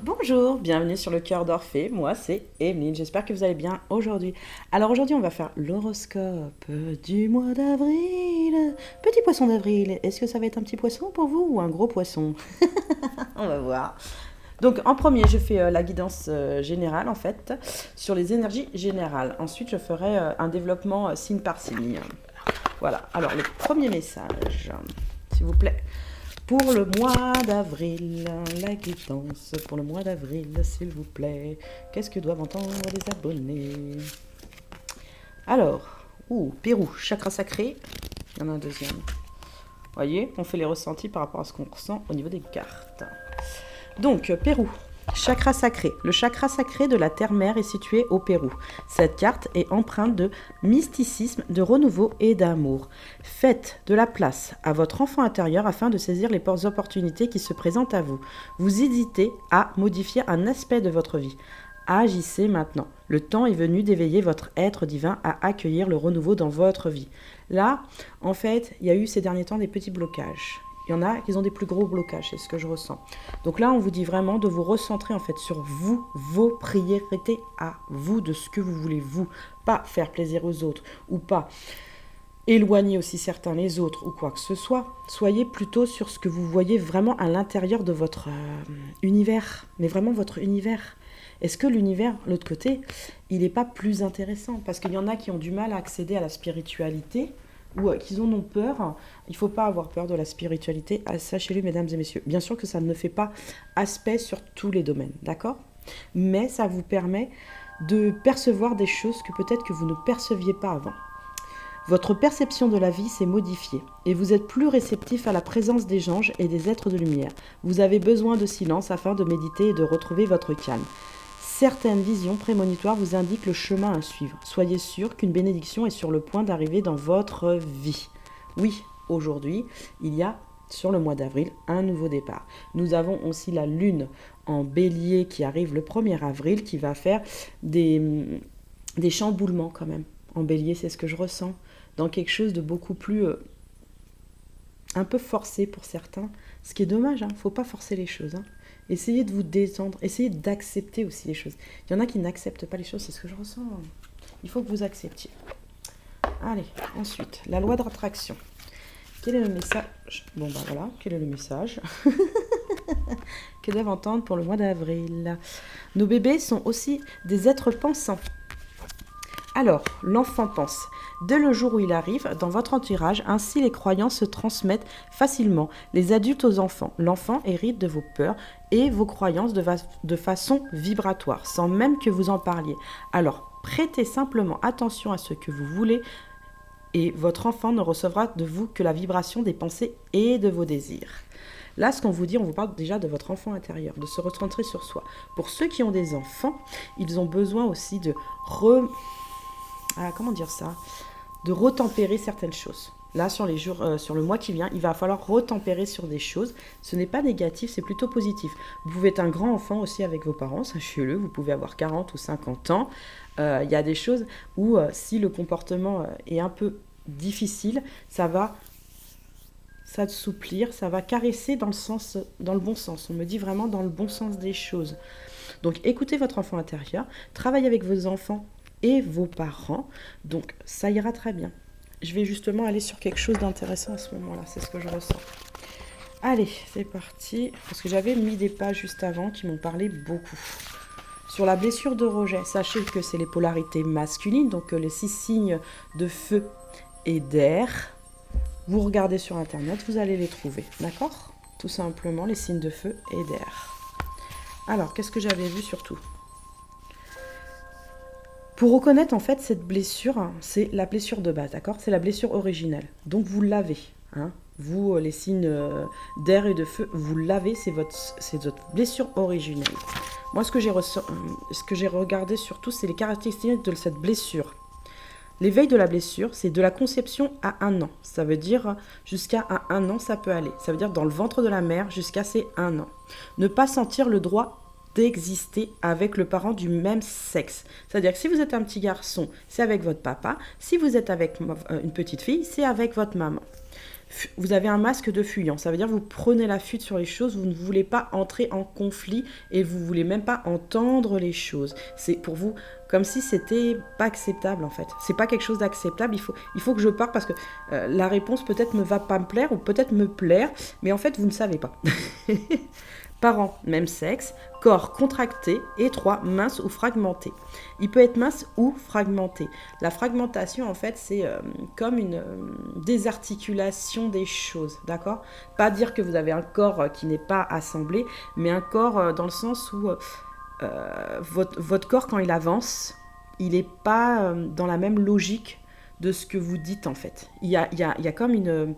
Bonjour, bienvenue sur le cœur d'Orphée. Moi, c'est Emeline. J'espère que vous allez bien aujourd'hui. Alors aujourd'hui, on va faire l'horoscope du mois d'avril. Petit poisson d'avril, est-ce que ça va être un petit poisson pour vous ou un gros poisson? On va voir. Donc en premier, je fais la guidance générale en fait sur les énergies générales. Ensuite, je ferai un développement signe par signe. Voilà. Alors le premier message, s'il vous plaît. Pour le mois d'avril, la guidance pour le mois d'avril, s'il vous plaît. Qu'est-ce que doivent entendre les abonnés? Alors, Pérou, chakra sacré. Il y en a un deuxième. Voyez, on fait les ressentis par rapport à ce qu'on ressent au niveau des cartes. Donc, Pérou, chakra sacré. Le chakra sacré de la terre-mère est situé au Pérou. Cette carte est empreinte de mysticisme, de renouveau et d'amour. Faites de la place à votre enfant intérieur afin de saisir les opportunités qui se présentent à vous. Vous hésitez à modifier un aspect de votre vie. Agissez maintenant. Le temps est venu d'éveiller votre être divin à accueillir le renouveau dans votre vie. Là, en fait, il y a eu ces derniers temps des petits blocages. Il y en a qui ont des plus gros blocages, c'est ce que je ressens. Donc là, on vous dit vraiment de vous recentrer en fait sur vous, vos priorités à vous, de ce que vous voulez vous. Pas faire plaisir aux autres ou pas éloigner aussi certains les autres ou quoi que ce soit. Soyez plutôt sur ce que vous voyez vraiment à l'intérieur de votre univers, mais vraiment votre univers. Est-ce que l'univers, l'autre côté, il n'est pas plus intéressant? Parce qu'il y en a qui ont du mal à accéder à la spiritualité ou qui en ont peur. Il ne faut pas avoir peur de la spiritualité. Sachez-le, mesdames et messieurs. Bien sûr que ça ne fait pas aspect sur tous les domaines, d'accord? Mais ça vous permet de percevoir des choses que peut-être que vous ne perceviez pas avant. Votre perception de la vie s'est modifiée et vous êtes plus réceptif à la présence des anges et des êtres de lumière. Vous avez besoin de silence afin de méditer et de retrouver votre calme. Certaines visions prémonitoires vous indiquent le chemin à suivre. Soyez sûr qu'une bénédiction est sur le point d'arriver dans votre vie. Oui, aujourd'hui, il y a sur le mois d'avril un nouveau départ. Nous avons aussi la lune en bélier qui arrive le 1er avril qui va faire des chamboulements quand même. En bélier, c'est ce que je ressens. Dans quelque chose de beaucoup plus un peu forcé pour certains. Ce qui est dommage, hein. Faut pas forcer les choses. Hein. Essayez de vous détendre, essayez d'accepter aussi les choses. Il y en a qui n'acceptent pas les choses, c'est ce que je ressens. Il faut que vous acceptiez. Allez, ensuite, la loi de l'attraction. Quel est le message? Bon, bah voilà, quel est le message que doivent entendre pour le mois d'avril? Nos bébés sont aussi des êtres pensants. Alors, l'enfant pense. Dès le jour où il arrive, dans votre entourage, ainsi les croyances se transmettent facilement, les adultes aux enfants. L'enfant hérite de vos peurs et vos croyances de façon vibratoire, sans même que vous en parliez. Alors, prêtez simplement attention à ce que vous voulez et votre enfant ne recevra de vous que la vibration des pensées et de vos désirs. Là, ce qu'on vous dit, on vous parle déjà de votre enfant intérieur, de se recentrer sur soi. Pour ceux qui ont des enfants, ils ont besoin aussi de comment dire ça, de retempérer certaines choses. Là, sur les jours, sur le mois qui vient, il va falloir retempérer sur des choses. Ce n'est pas négatif, c'est plutôt positif. Vous pouvez être un grand enfant aussi avec vos parents, sachez-le. Vous pouvez avoir 40 ou 50 ans. Il y a des choses où, si le comportement est un peu difficile, ça va s'assouplir, ça va caresser dans le bon sens. On me dit vraiment dans le bon sens des choses. Donc, écoutez votre enfant intérieur, travaillez avec vos enfants et vos parents. Donc, ça ira très bien. Je vais justement aller sur quelque chose d'intéressant à ce moment-là. C'est ce que je ressens. Allez, c'est parti. Parce que j'avais mis des pages juste avant qui m'ont parlé beaucoup. Sur la blessure de rejet, sachez que c'est les polarités masculines, donc les 6 signes de feu et d'air. Vous regardez sur Internet, vous allez les trouver. D'accord? Tout simplement, les signes de feu et d'air. Alors, qu'est-ce que j'avais vu surtout? Pour reconnaître en fait cette blessure, c'est la blessure de base, d'accord? C'est la blessure originelle. Donc vous l'avez, hein? Vous, les signes d'air et de feu, vous l'avez, c'est votre blessure originelle. Moi, ce que j'ai regardé surtout, c'est les caractéristiques de cette blessure. L'éveil de la blessure, c'est de la conception à 1 an. Ça veut dire jusqu'à 1 an, ça peut aller. Ça veut dire dans le ventre de la mère jusqu'à ces 1 an. Ne pas sentir le droit d'exister avec le parent du même sexe. C'est-à-dire que si vous êtes un petit garçon, c'est avec votre papa. Si vous êtes avec une petite fille, c'est avec votre maman. Vous avez un masque de fuyant, ça veut dire que vous prenez la fuite sur les choses, vous ne voulez pas entrer en conflit et vous ne voulez même pas entendre les choses. C'est pour vous comme si c'était pas acceptable en fait. C'est pas quelque chose d'acceptable, il faut que je parte parce que la réponse peut-être ne va pas me plaire ou peut-être me plaire, mais en fait vous ne savez pas. Parents, même sexe, corps contracté, étroit, mince ou fragmenté. Il peut être mince ou fragmenté. La fragmentation, en fait, c'est comme une désarticulation des choses, d'accord? Pas dire que vous avez un corps qui n'est pas assemblé, mais un corps dans le sens où votre corps, quand il avance, il n'est pas dans la même logique de ce que vous dites, en fait. Il y a comme une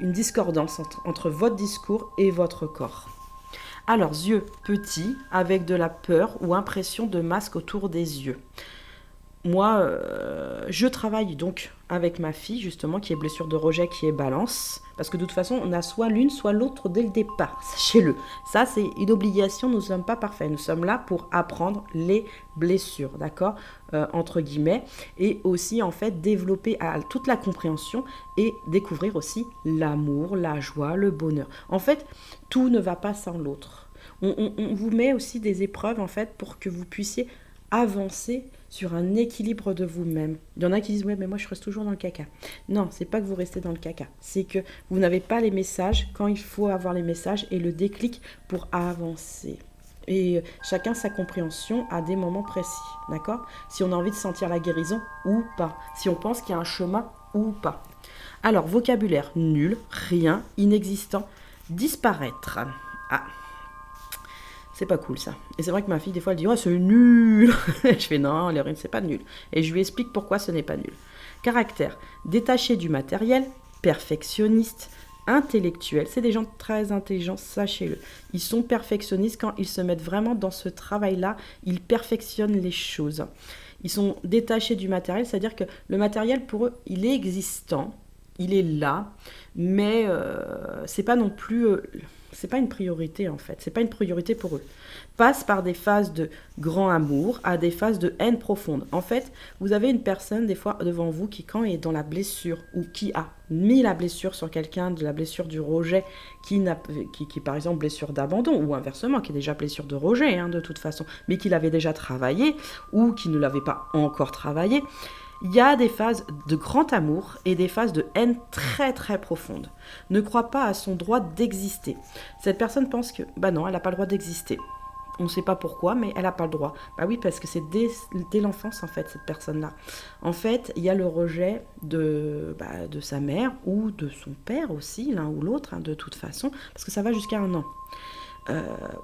discordance entre votre discours et votre corps. Alors, yeux petits, avec de la peur ou impression de masque autour des yeux. Moi, je travaille donc avec ma fille, justement, qui est blessure de rejet, qui est balance. Parce que de toute façon, on a soit l'une, soit l'autre dès le départ. Sachez-le. Ça, c'est une obligation. Nous ne sommes pas parfaits. Nous sommes là pour apprendre les blessures, d'accord, entre guillemets. Et aussi, en fait, développer toute la compréhension et découvrir aussi l'amour, la joie, le bonheur. En fait, tout ne va pas sans l'autre. On vous met aussi des épreuves, en fait, pour que vous puissiez avancer sur un équilibre de vous-même. Il y en a qui disent « Ouais, mais moi, je reste toujours dans le caca. » Non, c'est pas que vous restez dans le caca. C'est que vous n'avez pas les messages quand il faut avoir les messages et le déclic pour avancer. Et chacun sa compréhension à des moments précis, d'accord? Si on a envie de sentir la guérison ou pas. Si on pense qu'il y a un chemin ou pas. Alors, vocabulaire nul, rien, inexistant, disparaître. Ah, c'est pas cool ça. Et c'est vrai que ma fille, des fois, elle dit « Oh, c'est nul !» Je fais « Non, Léorine, c'est pas nul. » Et je lui explique pourquoi ce n'est pas nul. Caractère, détaché du matériel, perfectionniste, intellectuel. C'est des gens très intelligents, sachez-le. Ils sont perfectionnistes quand ils se mettent vraiment dans ce travail-là. Ils perfectionnent les choses. Ils sont détachés du matériel, c'est-à-dire que le matériel, pour eux, il est existant. Il est là, mais c'est pas non plus... c'est pas une priorité en fait, c'est pas une priorité pour eux. Passe par des phases de grand amour à des phases de haine profonde. En fait, vous avez une personne des fois devant vous qui quand est dans la blessure ou qui a mis la blessure sur quelqu'un, de la blessure du rejet, qui par exemple blessure d'abandon ou inversement, qui est déjà blessure de rejet de toute façon, mais qui l'avait déjà travaillé ou qui ne l'avait pas encore travaillé. Il y a des phases de grand amour et des phases de haine très très profondes. Ne croit pas à son droit d'exister. Cette personne pense que, non, elle n'a pas le droit d'exister. On ne sait pas pourquoi, mais elle n'a pas le droit. Bah oui, parce que c'est dès l'enfance, en fait, cette personne-là. En fait, il y a le rejet de sa mère ou de son père aussi, l'un ou l'autre, de toute façon, parce que ça va jusqu'à 1 an.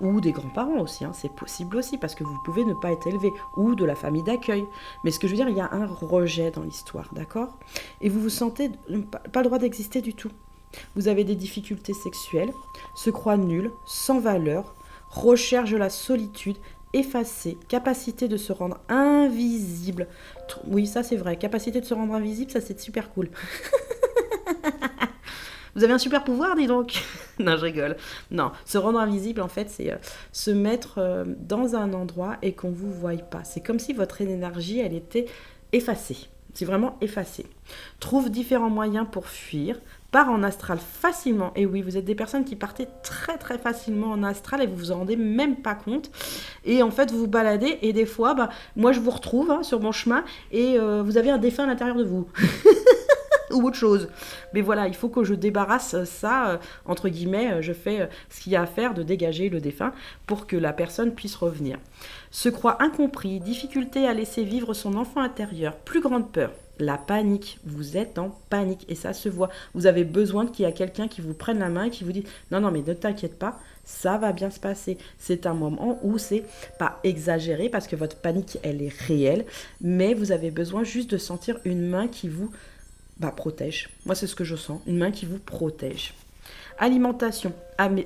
Ou des grands-parents aussi, c'est possible aussi, parce que vous pouvez ne pas être élevé, ou de la famille d'accueil. Mais ce que je veux dire, il y a un rejet dans l'histoire, d'accord? Et vous vous sentez pas le droit d'exister du tout. Vous avez des difficultés sexuelles, se croit nul, sans valeur, recherche la solitude, effacé, capacité de se rendre invisible. Oui, ça c'est vrai, capacité de se rendre invisible, ça c'est super cool. Vous avez un super pouvoir, dis donc. Non, je rigole. Non, se rendre invisible, en fait, c'est se mettre dans un endroit et qu'on ne vous voie pas. C'est comme si votre énergie, elle était effacée. C'est vraiment effacé. Trouve différents moyens pour fuir. Part en astral facilement. Et oui, vous êtes des personnes qui partez très très facilement en astral et vous vous en rendez même pas compte. Et en fait, vous vous baladez et des fois, moi je vous retrouve sur mon chemin et vous avez un défunt à l'intérieur de vous. Ou autre chose. Mais voilà, il faut que je débarrasse ça, entre guillemets, je fais ce qu'il y a à faire de dégager le défunt pour que la personne puisse revenir. Se croit incompris, difficulté à laisser vivre son enfant intérieur, plus grande peur. La panique, vous êtes en panique et ça se voit. Vous avez besoin qu'il y ait quelqu'un qui vous prenne la main et qui vous dise « Non, mais ne t'inquiète pas, ça va bien se passer. » C'est un moment où c'est pas exagéré parce que votre panique, elle est réelle, mais vous avez besoin juste de sentir une main qui vous protège. Moi, c'est ce que je sens. Une main qui vous protège. Alimentation.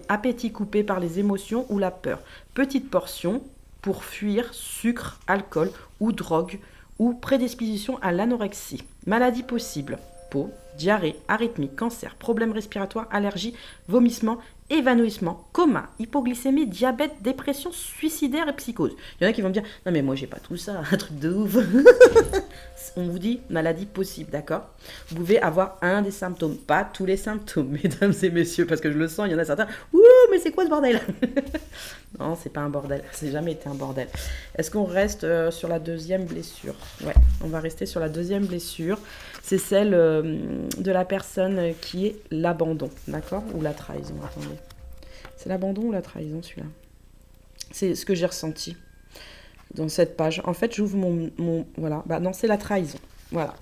Appétit coupé par les émotions ou la peur. Petite portion pour fuir sucre, alcool ou drogue ou prédisposition à l'anorexie. Maladie possible. Peau, diarrhée, arythmie, cancer, problèmes respiratoires, allergies, vomissements, évanouissement, coma, hypoglycémie, diabète, dépression, suicidaire et psychose. Il y en a qui vont me dire « Non mais moi j'ai pas tout ça, un truc de ouf !» On vous dit maladie possible, d'accord? Vous pouvez avoir un des symptômes, pas tous les symptômes, mesdames et messieurs, parce que je le sens, il y en a certains « Ouh, mais c'est quoi ce bordel ?» Non, c'est pas un bordel, c'est jamais été un bordel. Est-ce qu'on reste sur la deuxième blessure? Ouais, on va rester sur la deuxième blessure. C'est celle de la personne qui est l'abandon, d'accord? Ou la trahison, attendez. C'est l'abandon ou la trahison, celui-là? C'est ce que j'ai ressenti dans cette page. En fait, j'ouvre mon voilà. Bah non, c'est la trahison. Voilà.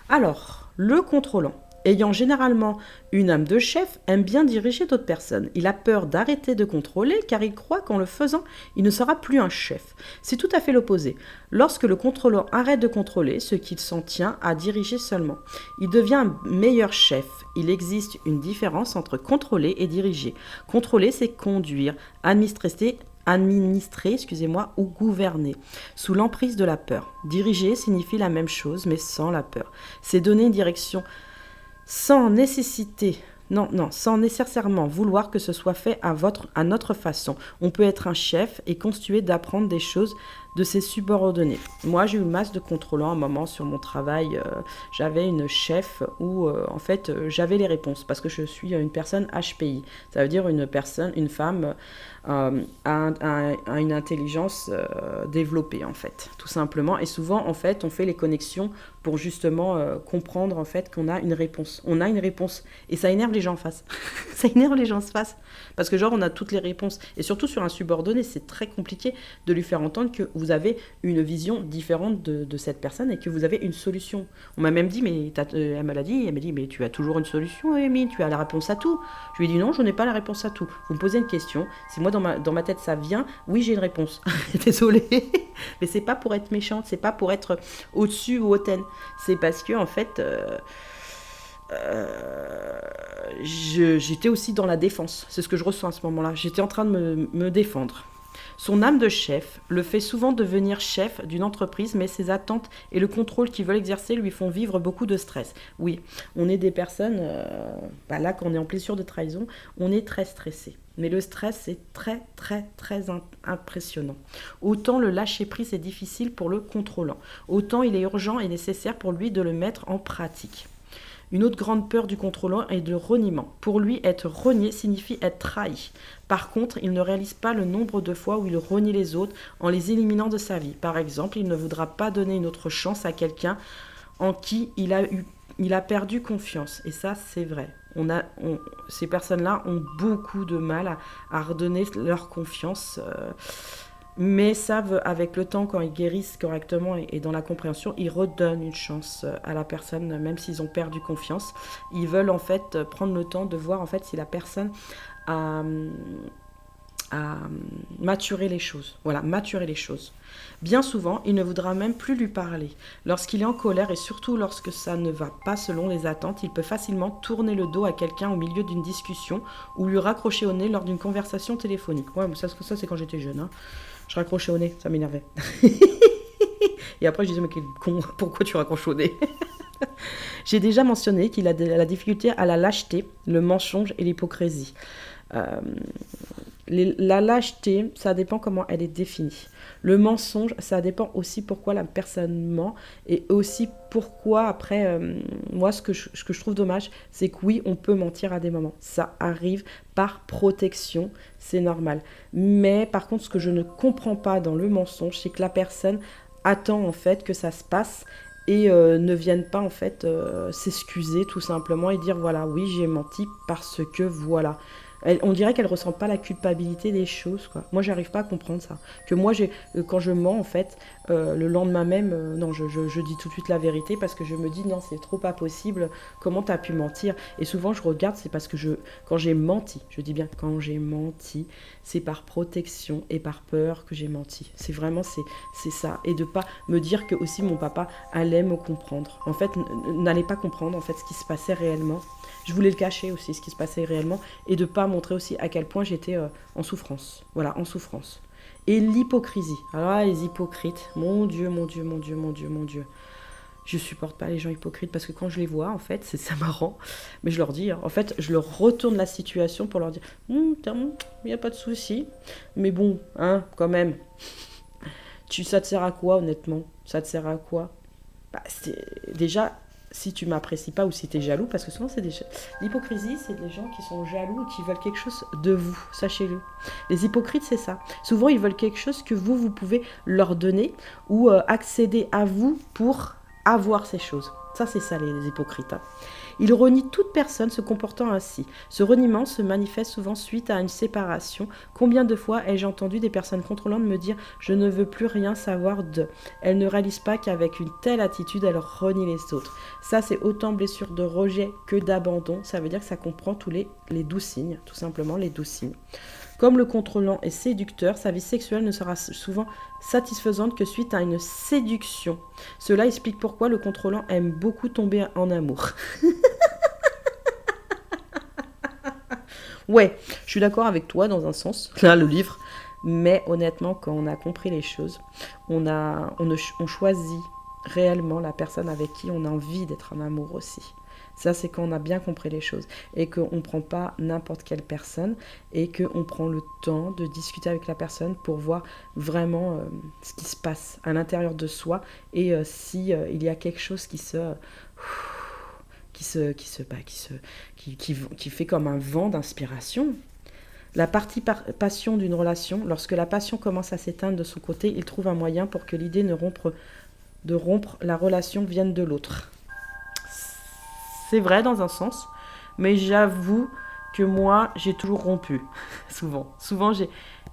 Alors, le contrôlant, ayant généralement une âme de chef, aime bien diriger d'autres personnes. Il a peur d'arrêter de contrôler car il croit qu'en le faisant, il ne sera plus un chef. C'est tout à fait l'opposé. Lorsque le contrôlant arrête de contrôler, ce qu'il s'en tient à diriger seulement, il devient un meilleur chef. Il existe une différence entre contrôler et diriger. Contrôler, c'est conduire, administrer, ou gouverner, sous l'emprise de la peur. Diriger signifie la même chose, mais sans la peur. C'est donner une direction sans nécessairement vouloir que ce soit fait à notre façon. On peut être un chef et constituer d'apprendre des choses de ses subordonnés. Moi, j'ai eu une masse de contrôlants à un moment sur mon travail. J'avais une chef où, en fait, j'avais les réponses parce que je suis une personne HPI. Ça veut dire une femme a une intelligence développée, en fait, tout simplement. Et souvent, en fait, on fait les connexions pour justement comprendre, en fait, qu'on a une réponse. On a une réponse. Et ça énerve les gens en face. Ça énerve les gens en face. Parce que, genre, on a toutes les réponses. Et surtout sur un subordonné, c'est très compliqué de lui faire entendre que vous avez une vision différente de cette personne et que vous avez une solution. On m'a même dit, mais elle m'a dit, mais tu as toujours une solution, Émile, tu as la réponse à tout. Je lui ai dit, non, je n'ai pas la réponse à tout. Vous me posez une question, si moi dans ma tête ça vient, oui, j'ai une réponse. Désolée, mais c'est pas pour être méchante, c'est pas pour être au-dessus ou hautaine. C'est parce que, en fait... j'étais aussi dans la défense. C'est ce que je ressens à ce moment-là. J'étais en train de me défendre. Son âme de chef le fait souvent devenir chef d'une entreprise, mais ses attentes et le contrôle qu'il veut exercer lui font vivre beaucoup de stress. Oui, on est des personnes, là quand on est en blessure de trahison, on est très stressé. Mais le stress, c'est très, très, très impressionnant. Autant le lâcher-prise est difficile pour le contrôlant, autant il est urgent et nécessaire pour lui de le mettre en pratique. Une autre grande peur du contrôlant est le reniement. Pour lui, être renié signifie être trahi. Par contre, il ne réalise pas le nombre de fois où il renie les autres en les éliminant de sa vie. Par exemple, il ne voudra pas donner une autre chance à quelqu'un en qui il a perdu confiance. Et ça, c'est vrai. Ces personnes-là ont beaucoup de mal à redonner leur confiance. Mais savent avec le temps, quand ils guérissent correctement et dans la compréhension, ils redonnent une chance à la personne, même s'ils ont perdu confiance. Ils veulent en fait prendre le temps de voir en fait si la personne a maturer les choses. Voilà, maturer les choses. Bien souvent, il ne voudra même plus lui parler. Lorsqu'il est en colère et surtout lorsque ça ne va pas selon les attentes, il peut facilement tourner le dos à quelqu'un au milieu d'une discussion ou lui raccrocher au nez lors d'une conversation téléphonique. Ouais, mais ça c'est quand j'étais jeune. Hein. Je raccrochais au nez, ça m'énervait. Et après, je disais, mais quel con, pourquoi tu raccroches au nez? J'ai déjà mentionné qu'il a la difficulté à la lâcheté, le mensonge et l'hypocrisie. La lâcheté, ça dépend comment elle est définie. Le mensonge, ça dépend aussi pourquoi la personne ment et aussi pourquoi, après, moi, ce que je trouve dommage, c'est que oui, on peut mentir à des moments. Ça arrive par protection, c'est normal. Mais par contre, ce que je ne comprends pas dans le mensonge, c'est que la personne attend en fait que ça se passe et ne vienne pas en fait s'excuser tout simplement et dire voilà, oui, j'ai menti parce que voilà. On dirait qu'elle ressent pas la culpabilité des choses, quoi. Moi, j'arrive pas à comprendre ça. Que moi, quand je mens, en fait, le lendemain même, non, je dis tout de suite la vérité parce que je me dis non, c'est trop pas possible. Comment t'as pu mentir? Et souvent, je regarde, c'est parce que quand j'ai menti, je dis bien quand j'ai menti, c'est par protection et par peur que j'ai menti. C'est vraiment, c'est ça. Et de pas me dire que aussi mon papa allait me comprendre. En fait, n'allait pas comprendre en fait ce qui se passait réellement. Je voulais le cacher aussi, ce qui se passait réellement, et de ne pas montrer aussi à quel point j'étais en souffrance. Voilà, en souffrance. Et l'hypocrisie. Alors là, les hypocrites, mon Dieu, mon Dieu, mon Dieu, mon Dieu, mon Dieu. Je supporte pas les gens hypocrites parce que quand je les vois, en fait, c'est ça marrant. Mais je leur dis, en fait, je leur retourne la situation pour leur dire, il n'y a pas de souci. Mais bon, hein, quand même. Ça te sert à quoi, honnêtement? Ça te sert à quoi? Déjà, si tu m'apprécies pas ou si tu es jaloux, parce que souvent l'hypocrisie, c'est des gens qui sont jaloux et qui veulent quelque chose de vous, sachez-le. Les hypocrites, c'est ça. Souvent, ils veulent quelque chose que vous pouvez leur donner ou accéder à vous pour avoir ces choses. Ça, c'est ça, les hypocrites. Hein. Ils renient toute personne se comportant ainsi. Ce reniement se manifeste souvent suite à une séparation. Combien de fois ai-je entendu des personnes contrôlantes me dire « je ne veux plus rien savoir de ». Elles ne réalisent pas qu'avec une telle attitude, elles renient les autres. Ça, c'est autant blessure de rejet que d'abandon. Ça veut dire que ça comprend tous les 12 signes, tout simplement les 12 signes. Comme le contrôlant est séducteur, sa vie sexuelle ne sera souvent satisfaisante que suite à une séduction. Cela explique pourquoi le contrôlant aime beaucoup tomber en amour. Ouais, je suis d'accord avec toi dans un sens, là le livre, mais honnêtement quand on a compris les choses, on choisit réellement la personne avec qui on a envie d'être en amour aussi. Ça, c'est quand on a bien compris les choses et qu'on ne prend pas n'importe quelle personne et qu'on prend le temps de discuter avec la personne pour voir vraiment ce qui se passe à l'intérieur de soi et si il y a quelque chose qui fait comme un vent d'inspiration. La partie passion d'une relation, lorsque la passion commence à s'éteindre de son côté, il trouve un moyen pour que l'idée de rompre la relation vienne de l'autre. C'est vrai dans un sens, mais j'avoue que moi, j'ai toujours rompu. Souvent,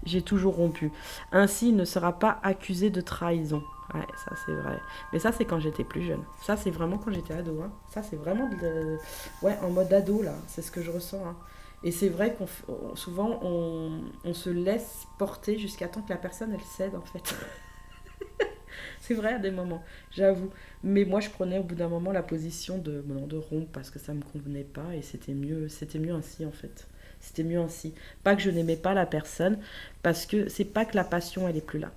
j'ai toujours rompu. Ainsi, il ne sera pas accusé de trahison. Ouais, ça c'est vrai. Mais ça, c'est quand j'étais plus jeune. Ça, c'est vraiment quand j'étais ado. Hein. Ça, c'est vraiment en mode ado, là. C'est ce que je ressens. Hein. Et c'est vrai souvent, on se laisse porter jusqu'à temps que la personne, elle cède, en fait. C'est vrai à des moments, j'avoue. Mais moi, je prenais au bout d'un moment la position de rompre parce que ça me convenait pas et c'était mieux ainsi en fait. C'était mieux ainsi. Pas que je n'aimais pas la personne, parce que c'est pas que la passion, elle est plus là.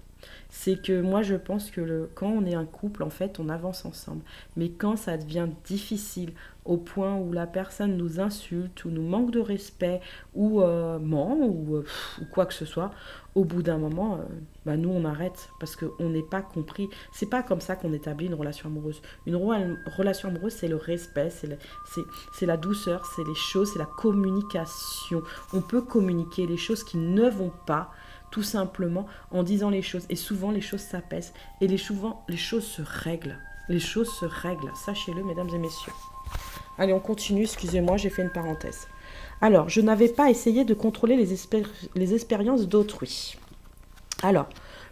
C'est que moi, je pense que quand on est un couple, en fait, on avance ensemble. Mais quand ça devient difficile, au point où la personne nous insulte, ou nous manque de respect, ou ment, ou quoi que ce soit, au bout d'un moment, nous, on arrête. Parce qu'on n'est pas compris. C'est pas comme ça qu'on établit une relation amoureuse. Une relation amoureuse, c'est le respect, c'est la douceur, c'est les choses, c'est la communication. On peut communiquer les choses qui ne vont pas, tout simplement en disant les choses. Et souvent, les choses s'apaisent. Et les choses se règlent. Les choses se règlent. Sachez-le, mesdames et messieurs. Allez, on continue. Excusez-moi, j'ai fait une parenthèse. Alors, je n'avais pas essayé de contrôler les expériences d'autrui. Alors,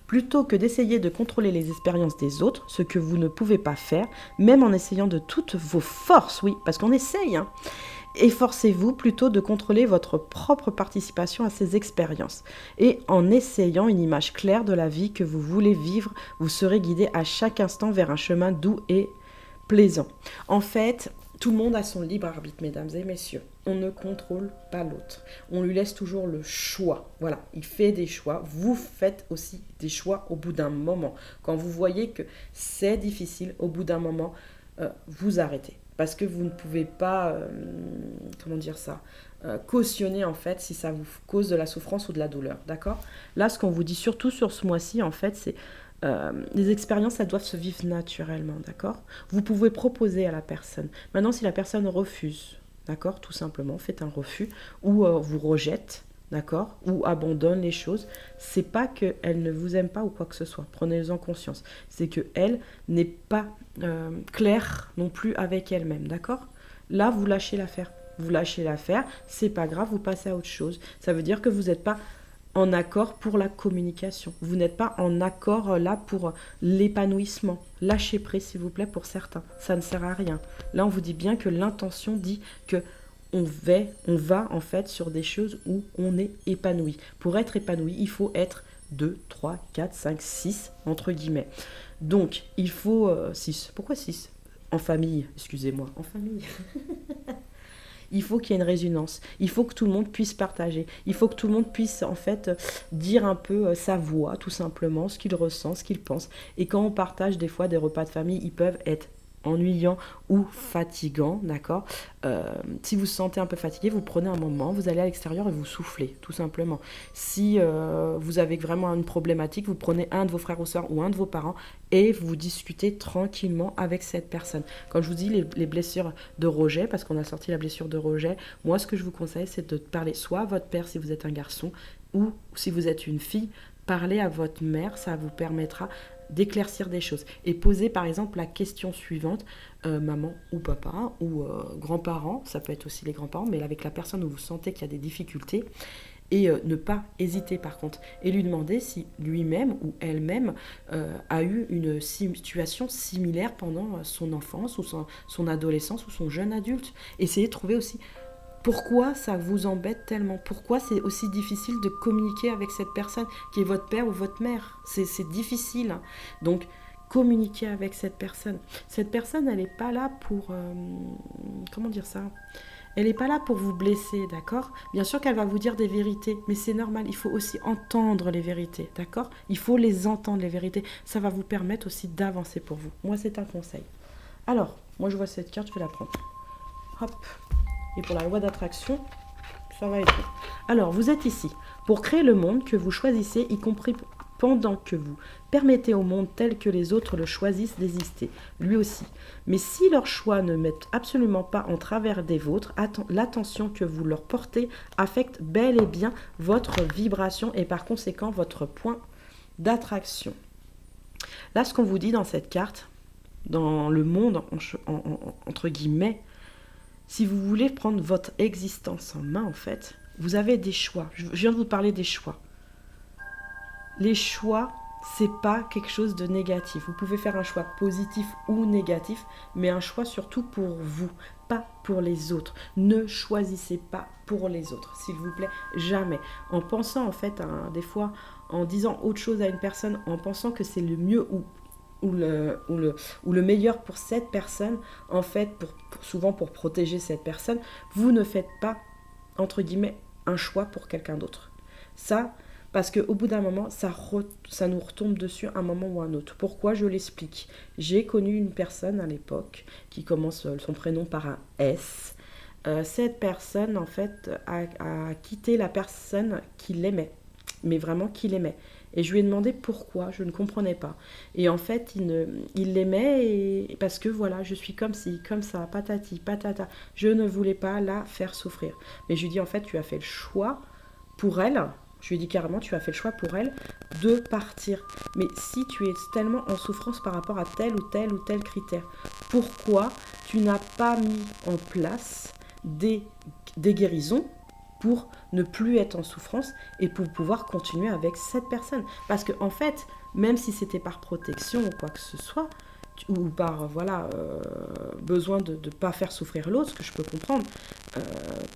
plutôt que d'essayer de contrôler les expériences des autres, ce que vous ne pouvez pas faire, même en essayant de toutes vos forces, oui, parce qu'on essaye, hein, efforcez-vous plutôt de contrôler votre propre participation à ces expériences. Et en essayant une image claire de la vie que vous voulez vivre, vous serez guidé à chaque instant vers un chemin doux et plaisant. En fait, tout le monde a son libre arbitre, mesdames et messieurs. On ne contrôle pas l'autre. On lui laisse toujours le choix. Voilà, il fait des choix. Vous faites aussi des choix au bout d'un moment. Quand vous voyez que c'est difficile, au bout d'un moment, vous arrêtez. Parce que vous ne pouvez pas, cautionner en fait si ça vous cause de la souffrance ou de la douleur, d'accord ? Là, ce qu'on vous dit surtout sur ce mois-ci, en fait, c'est les expériences, elles doivent se vivre naturellement, d'accord ? Vous pouvez proposer à la personne. Maintenant, si la personne refuse, d'accord, tout simplement, faites un refus ou vous rejette, d'accord, ou abandonne les choses, c'est pas qu'elle ne vous aime pas ou quoi que ce soit. Prenez-en conscience. C'est qu'elle n'est pas claire non plus avec elle-même, d'accord ? Là, vous lâchez l'affaire. Vous lâchez l'affaire, c'est pas grave, vous passez à autre chose. Ça veut dire que vous n'êtes pas en accord pour la communication. Vous n'êtes pas en accord là pour l'épanouissement. Lâchez prise, s'il vous plaît, pour certains. Ça ne sert à rien. Là, on vous dit bien que l'intention dit que on va en fait sur des choses où on est épanoui. Pour être épanoui, il faut être 2, 3, 4, 5, 6, entre guillemets. Donc, il faut 6. Pourquoi 6 ? En famille, excusez-moi, en famille. Il faut qu'il y ait une résonance. Il faut que tout le monde puisse partager. Il faut que tout le monde puisse, en fait, dire un peu sa voix, tout simplement, ce qu'il ressent, ce qu'il pense. Et quand on partage des fois des repas de famille, ils peuvent être ennuyant ou fatigant, d'accord. Si vous vous sentez un peu fatigué, vous prenez un moment, vous allez à l'extérieur et vous soufflez, tout simplement. Si vous avez vraiment une problématique, vous prenez un de vos frères ou sœurs ou un de vos parents et vous discutez tranquillement avec cette personne. Quand je vous dis les blessures de rejet, parce qu'on a sorti la blessure de rejet, moi ce que je vous conseille, c'est de parler soit à votre père si vous êtes un garçon, ou si vous êtes une fille, parlez à votre mère, ça vous permettra d'éclaircir des choses. Et poser par exemple la question suivante, maman ou papa ou grands-parents, ça peut être aussi les grands-parents, mais avec la personne où vous sentez qu'il y a des difficultés, et ne pas hésiter par contre, et lui demander si lui-même ou elle-même a eu une situation similaire pendant son enfance ou son adolescence ou son jeune adulte. Essayez de trouver aussi pourquoi ça vous embête tellement, pourquoi c'est aussi difficile de communiquer avec cette personne qui est votre père ou votre mère. C'est difficile, hein. Donc communiquer avec cette personne. Cette personne, elle n'est pas là pour... comment dire ça ? Elle n'est pas là pour vous blesser, d'accord ? Bien sûr qu'elle va vous dire des vérités, mais c'est normal, il faut aussi entendre les vérités, d'accord ? Il faut les entendre, les vérités. Ça va vous permettre aussi d'avancer pour vous. Moi, c'est un conseil. Alors, moi, je vois cette carte, je vais la prendre. Hop. Et pour la loi d'attraction, ça va être bon. Alors, vous êtes ici pour créer le monde que vous choisissez, y compris pendant que vous permettez au monde tel que les autres le choisissent d'exister, lui aussi. Mais si leurs choix ne mettent absolument pas en travers des vôtres, l'attention que vous leur portez affecte bel et bien votre vibration et par conséquent votre point d'attraction. Là, ce qu'on vous dit dans cette carte, dans le monde, entre guillemets, si vous voulez prendre votre existence en main, en fait, vous avez des choix. Je viens de vous parler des choix. Les choix, c'est pas quelque chose de négatif. Vous pouvez faire un choix positif ou négatif, mais un choix surtout pour vous, pas pour les autres. Ne choisissez pas pour les autres, s'il vous plaît, jamais. En pensant, en fait, des fois, en disant autre chose à une personne, en pensant que c'est le mieux ou le meilleur pour cette personne, en fait, souvent pour protéger cette personne, vous ne faites pas, entre guillemets, un choix pour quelqu'un d'autre. Ça, parce qu'au bout d'un moment, ça nous retombe dessus un moment ou un autre. Pourquoi ? Je l'explique. J'ai connu une personne à l'époque qui commence son prénom par un S. Cette personne, en fait, a quitté la personne qui l'aimait, mais vraiment qui l'aimait. Et je lui ai demandé pourquoi, je ne comprenais pas. Et en fait, il l'aimait parce que voilà, je suis comme ci, comme ça, patati, patata. Je ne voulais pas la faire souffrir. Mais je lui ai dit, en fait, tu as fait le choix pour elle. Je lui ai dit carrément, tu as fait le choix pour elle de partir. Mais si tu es tellement en souffrance par rapport à tel ou tel critère, pourquoi tu n'as pas mis en place des guérisons pour ne plus être en souffrance et pour pouvoir continuer avec cette personne. Parce que en fait, même si c'était par protection ou quoi que ce soit, ou par besoin de ne pas faire souffrir l'autre, ce que je peux comprendre,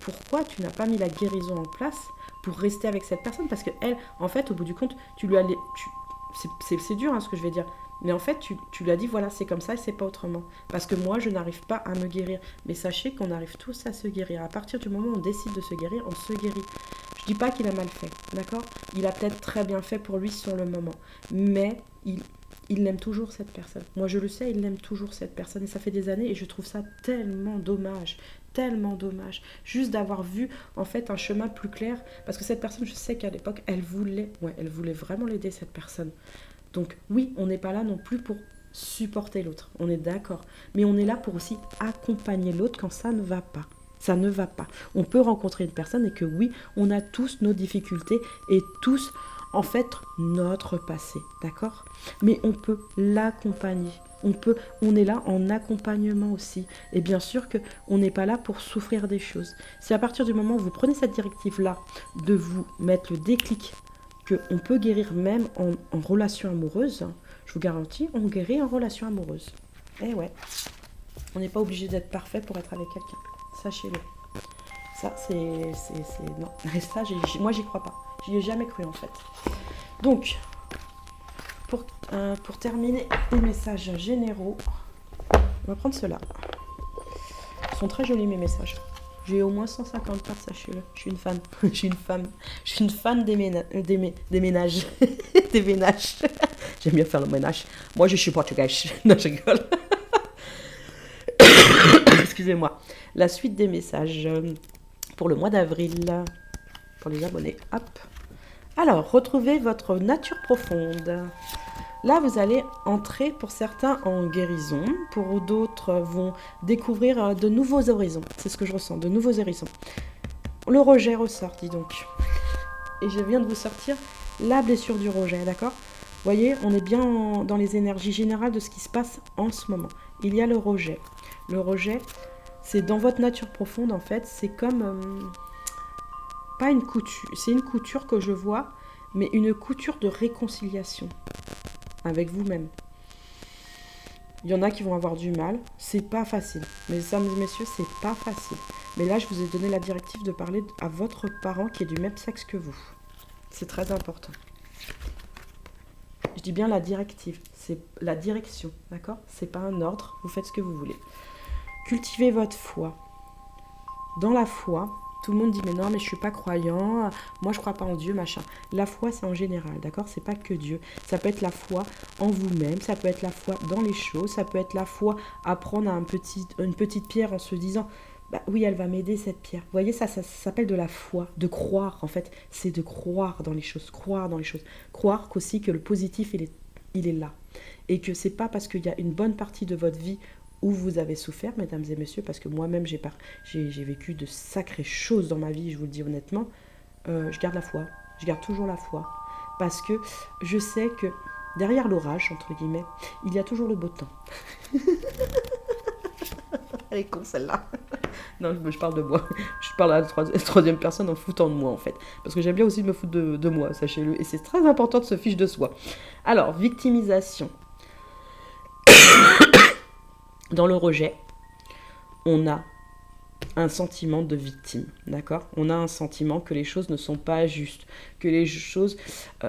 pourquoi tu n'as pas mis la guérison en place pour rester avec cette personne ? Parce qu'elle, en fait, au bout du compte, tu lui as... C'est dur, hein, ce que je vais dire. Mais en fait, tu lui as dit, voilà, c'est comme ça et c'est pas autrement. Parce que moi, je n'arrive pas à me guérir. Mais sachez qu'on arrive tous à se guérir. À partir du moment où on décide de se guérir, on se guérit. Je dis pas qu'il a mal fait, d'accord ? Il a peut-être très bien fait pour lui sur le moment. Mais il aime toujours cette personne. Moi, je le sais, il aime toujours cette personne. Et ça fait des années et je trouve ça tellement dommage. Tellement dommage. Juste d'avoir vu, en fait, un chemin plus clair. Parce que cette personne, je sais qu'à l'époque, elle voulait vraiment l'aider, cette personne. Donc oui, on n'est pas là non plus pour supporter l'autre, on est d'accord. Mais on est là pour aussi accompagner l'autre quand ça ne va pas. Ça ne va pas. On peut rencontrer une personne et que oui, on a tous nos difficultés et tous, en fait, notre passé, d'accord ? Mais on peut l'accompagner. On est là en accompagnement aussi. Et bien sûr qu'on n'est pas là pour souffrir des choses. Si à partir du moment où vous prenez cette directive-là, de vous mettre le déclic, qu'on peut guérir même en relation amoureuse, je vous garantis, on guérit en relation amoureuse. Eh ouais, on n'est pas obligé d'être parfait pour être avec quelqu'un, sachez-le. Ça, c'est non, ça, moi j'y crois pas, j'y ai jamais cru en fait. Donc, pour terminer les messages généraux, on va prendre ceux-là. Ils sont très jolis mes messages. J'ai au moins 150 cartes, sachez-le. Je suis une fan. Je suis une fan des ménages. Des ménages. J'aime bien faire le ménage. Moi, je suis portugaise. Non, je rigole. excusez-moi, la suite des messages pour le mois d'avril, pour les abonnés. Hop. Alors, retrouvez votre nature profonde. Là, vous allez entrer pour certains en guérison, pour d'autres vont découvrir de nouveaux horizons. C'est ce que je ressens, de nouveaux horizons. Le rejet ressort, dis donc. Et je viens de vous sortir la blessure du rejet, d'accord ? Vous voyez, on est bien dans les énergies générales de ce qui se passe en ce moment. Il y a le rejet. Le rejet, c'est dans votre nature profonde, en fait, c'est comme... pas une couture, c'est une couture que je vois, mais une couture de réconciliation avec vous-même. Il y en a qui vont avoir du mal, c'est pas facile. Mesdames et messieurs, c'est pas facile. Mais là, je vous ai donné la directive de parler à votre parent qui est du même sexe que vous. C'est très important. Je dis bien la directive, c'est la direction, d'accord ? C'est pas un ordre, vous faites ce que vous voulez. Cultivez votre foi. Dans la foi, tout le monde dit mais non, mais je suis pas croyant, moi je crois pas en Dieu, machin. La foi, c'est en général, d'accord ? C'est pas que Dieu. Ça peut être la foi en vous-même, ça peut être la foi dans les choses, ça peut être la foi à prendre une petite pierre en se disant bah oui, elle va m'aider cette pierre. Vous voyez, ça s'appelle de la foi, de croire en fait. C'est de croire dans les choses, croire dans les choses. Croire qu'aussi que le positif, il est là. Et que c'est pas parce qu'il y a une bonne partie de votre vie où vous avez souffert, mesdames et messieurs, parce que moi-même, j'ai vécu de sacrées choses dans ma vie, je vous le dis honnêtement, je garde la foi. Je garde toujours la foi. Parce que je sais que derrière l'orage, entre guillemets, il y a toujours le beau temps. Elle est con celle-là. Non, je parle de moi. Je parle à la troisième personne en foutant de moi en fait. Parce que j'aime bien aussi me foutre de moi, sachez-le. Et c'est très important de se fiche de soi. Alors, victimisation. Dans le rejet, on a un sentiment de victime, d'accord ? On a un sentiment que les choses ne sont pas justes, que les choses,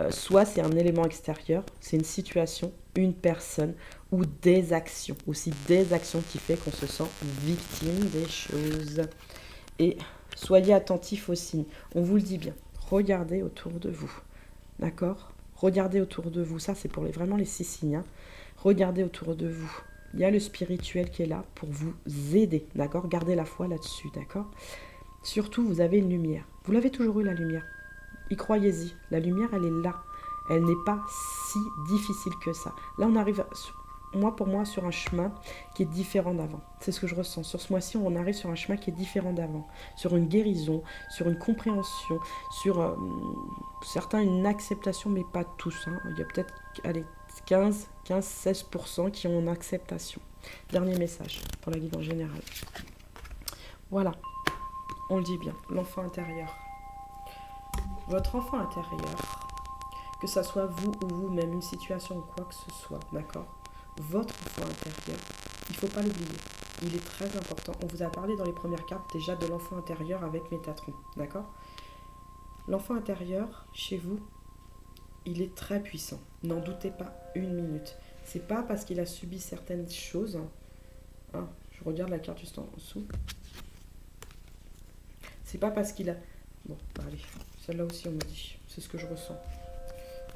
soit c'est un élément extérieur, c'est une situation, une personne ou des actions, aussi des actions qui fait qu'on se sent victime des choses. Et soyez attentifs aux signes, on vous le dit bien, regardez autour de vous, d'accord ? Regardez autour de vous, ça c'est pour vraiment les 6 signes, hein. Regardez autour de vous. Il y a le spirituel qui est là pour vous aider, d'accord ? Gardez la foi là-dessus, d'accord ? Surtout, vous avez une lumière. Vous l'avez toujours eu, la lumière. Y croyez-y. La lumière, elle est là. Elle n'est pas si difficile que ça. Là, on arrive, pour moi, sur un chemin qui est différent d'avant. C'est ce que je ressens. Sur ce mois-ci, on arrive sur un chemin qui est différent d'avant. Sur une guérison, sur une compréhension, sur certains, une acceptation, mais pas tous, hein. Il y a peut-être, allez, 15-16% qui ont une acceptation. Dernier message pour la guide en général. Voilà, on le dit bien, l'enfant intérieur. Votre enfant intérieur, que ça soit vous ou vous-même, une situation ou quoi que ce soit, d'accord ? Votre enfant intérieur, il ne faut pas l'oublier. Il est très important. On vous a parlé dans les premières cartes déjà de l'enfant intérieur avec Métatron, d'accord ? L'enfant intérieur, chez vous, il est très puissant. N'en doutez pas une minute. C'est pas parce qu'il a subi certaines choses. Hein, je regarde la carte juste en dessous. C'est pas parce qu'il a... Bon, allez, celle-là aussi on me dit. C'est ce que je ressens.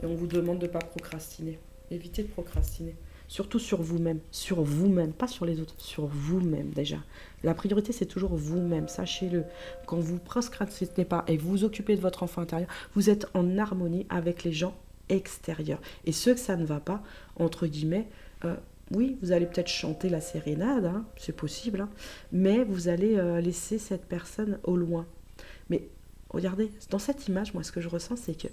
Et on vous demande de ne pas procrastiner. Évitez de procrastiner. Surtout sur vous-même. Sur vous-même. Pas sur les autres. Sur vous-même déjà. La priorité, c'est toujours vous-même. Sachez-le. Quand vous procrastinez pas et vous vous occupez de votre enfant intérieur, vous êtes en harmonie avec les gens extérieurs. Et ceux que ça ne va pas, entre guillemets, oui, vous allez peut-être chanter la sérénade, hein, c'est possible, hein, mais vous allez laisser cette personne au loin. Mais regardez, dans cette image, moi, ce que je ressens, c'est que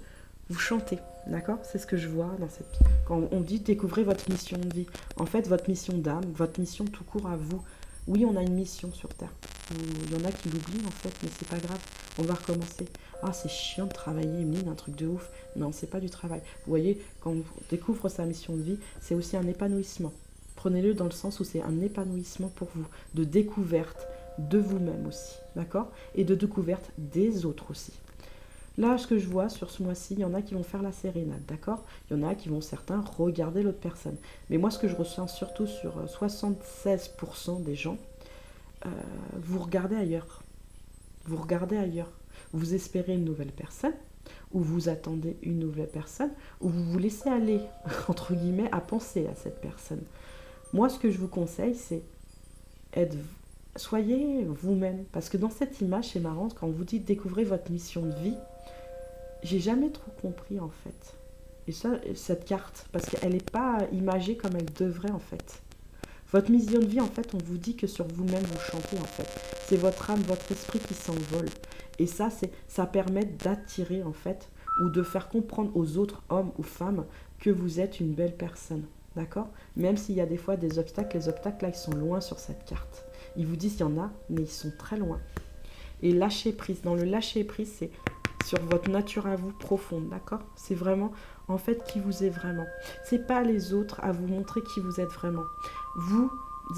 vous chantez, d'accord ? C'est ce que je vois dans cette... Quand on dit découvrez votre mission de vie, en fait, votre mission d'âme, votre mission tout court à vous. Oui, on a une mission sur Terre. Il y en a qui l'oublient, en fait, mais c'est pas grave. On va recommencer. Ah, c'est chiant de travailler, Emeline, un truc de ouf. Non, c'est pas du travail. Vous voyez, quand on découvre sa mission de vie, c'est aussi un épanouissement. Prenez-le dans le sens où c'est un épanouissement pour vous, de découverte de vous-même aussi, d'accord ? Et de découverte des autres aussi. Là, ce que je vois sur ce mois-ci, il y en a qui vont faire la sérénade, d'accord ? Il y en a qui vont, certains, regarder l'autre personne. Mais moi, ce que je ressens surtout sur 76% des gens, vous regardez ailleurs. Vous regardez ailleurs. Vous espérez une nouvelle personne, ou vous attendez une nouvelle personne, ou vous vous laissez aller, entre guillemets, à penser à cette personne. Moi, ce que je vous conseille, c'est être soyez vous-même. Parce que dans cette image, c'est marrant, quand on vous dit découvrez votre mission de vie, j'ai jamais trop compris en fait. Et ça, cette carte, parce qu'elle n'est pas imagée comme elle devrait en fait. Votre mission de vie, en fait, on vous dit que sur vous-même, vous chantez, en fait. C'est votre âme, votre esprit qui s'envole. Et ça permet d'attirer, en fait, ou de faire comprendre aux autres hommes ou femmes que vous êtes une belle personne. D'accord? Même s'il y a des fois des obstacles, les obstacles, là, ils sont loin sur cette carte. Ils vous disent qu'il y en a, mais ils sont très loin. Et lâcher prise. Dans le lâcher prise, c'est sur votre nature à vous profonde, d'accord? C'est vraiment, en fait, qui vous êtes vraiment. C'est pas les autres à vous montrer qui vous êtes vraiment. Vous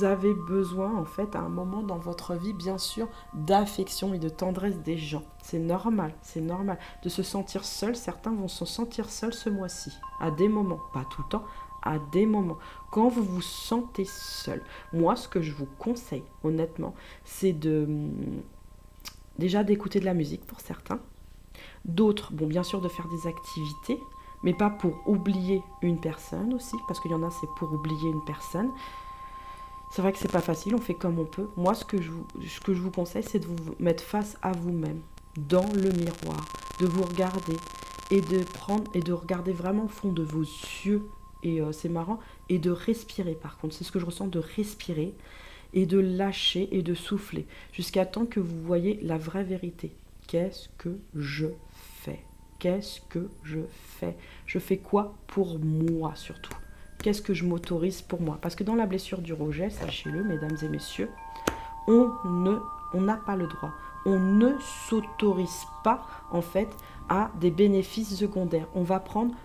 avez besoin, en fait, à un moment dans votre vie, bien sûr, d'affection et de tendresse des gens. C'est normal de se sentir seul. Certains vont se sentir seuls ce mois-ci, à des moments, pas tout le temps, à des moments. Quand vous vous sentez seul, moi, ce que je vous conseille, honnêtement, c'est déjà d'écouter de la musique pour certains. D'autres, bon, bien sûr, de faire des activités, mais pas pour oublier une personne aussi, parce qu'il y en a, c'est pour oublier une personne. C'est vrai que c'est pas facile, on fait comme on peut. Moi, ce que je vous conseille, c'est de vous mettre face à vous-même, dans le miroir, de vous regarder et de regarder vraiment au fond de vos yeux. Et c'est marrant, et de respirer par contre. C'est ce que je ressens, de respirer et de lâcher et de souffler, jusqu'à temps que vous voyez la vraie vérité. Qu'est-ce que je fais? Qu'est-ce que je fais? Je fais quoi pour moi surtout? Qu'est-ce que je m'autorise pour moi? Parce que dans la blessure du rejet, sachez-le, mesdames et messieurs, on n'a pas le droit. On ne s'autorise pas, en fait, à des bénéfices secondaires. On va prendre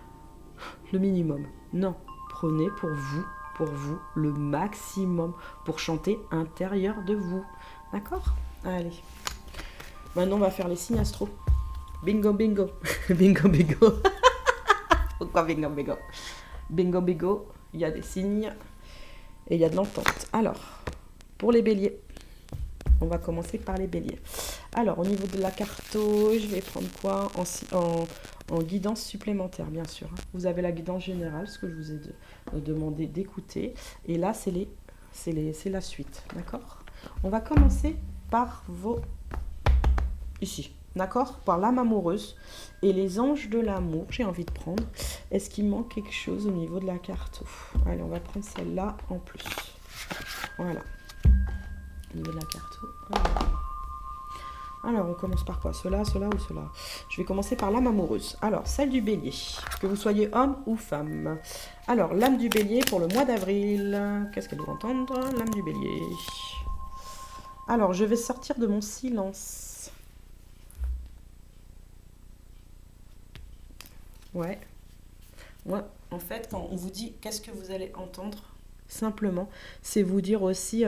le minimum. Non, prenez pour vous, le maximum pour chanter intérieur de vous. D'accord? Allez. Maintenant, on va faire les signes astro. Bingo, bingo. Bingo, bingo. Pourquoi bingo, bingo? Bingo, bingo. Il y a des signes et il y a de l'entente. Alors, pour les béliers, on va commencer par les béliers. Alors, au niveau de la carto, je vais prendre quoi en guidance supplémentaire, bien sûr. Vous avez la guidance générale, ce que je vous ai demandé d'écouter. Et là, c'est la suite, d'accord? On va commencer par ici, d'accord? Par l'âme amoureuse et les anges de l'amour. J'ai envie de prendre. Est-ce qu'il manque quelque chose au niveau de la carto? Allez, on va prendre celle-là en plus. Voilà. Au niveau de la carto. Voilà. Alors, on commence par quoi? Cela ou cela? Je vais commencer par l'âme amoureuse. Alors, celle du bélier. Que vous soyez homme ou femme. Alors, l'âme du bélier pour le mois d'avril. Qu'est-ce qu'elle doit entendre? L'âme du bélier. Alors, je vais sortir de mon silence. Ouais. Moi, en fait, quand on vous dit qu'est-ce que vous allez entendre, simplement, c'est vous dire aussi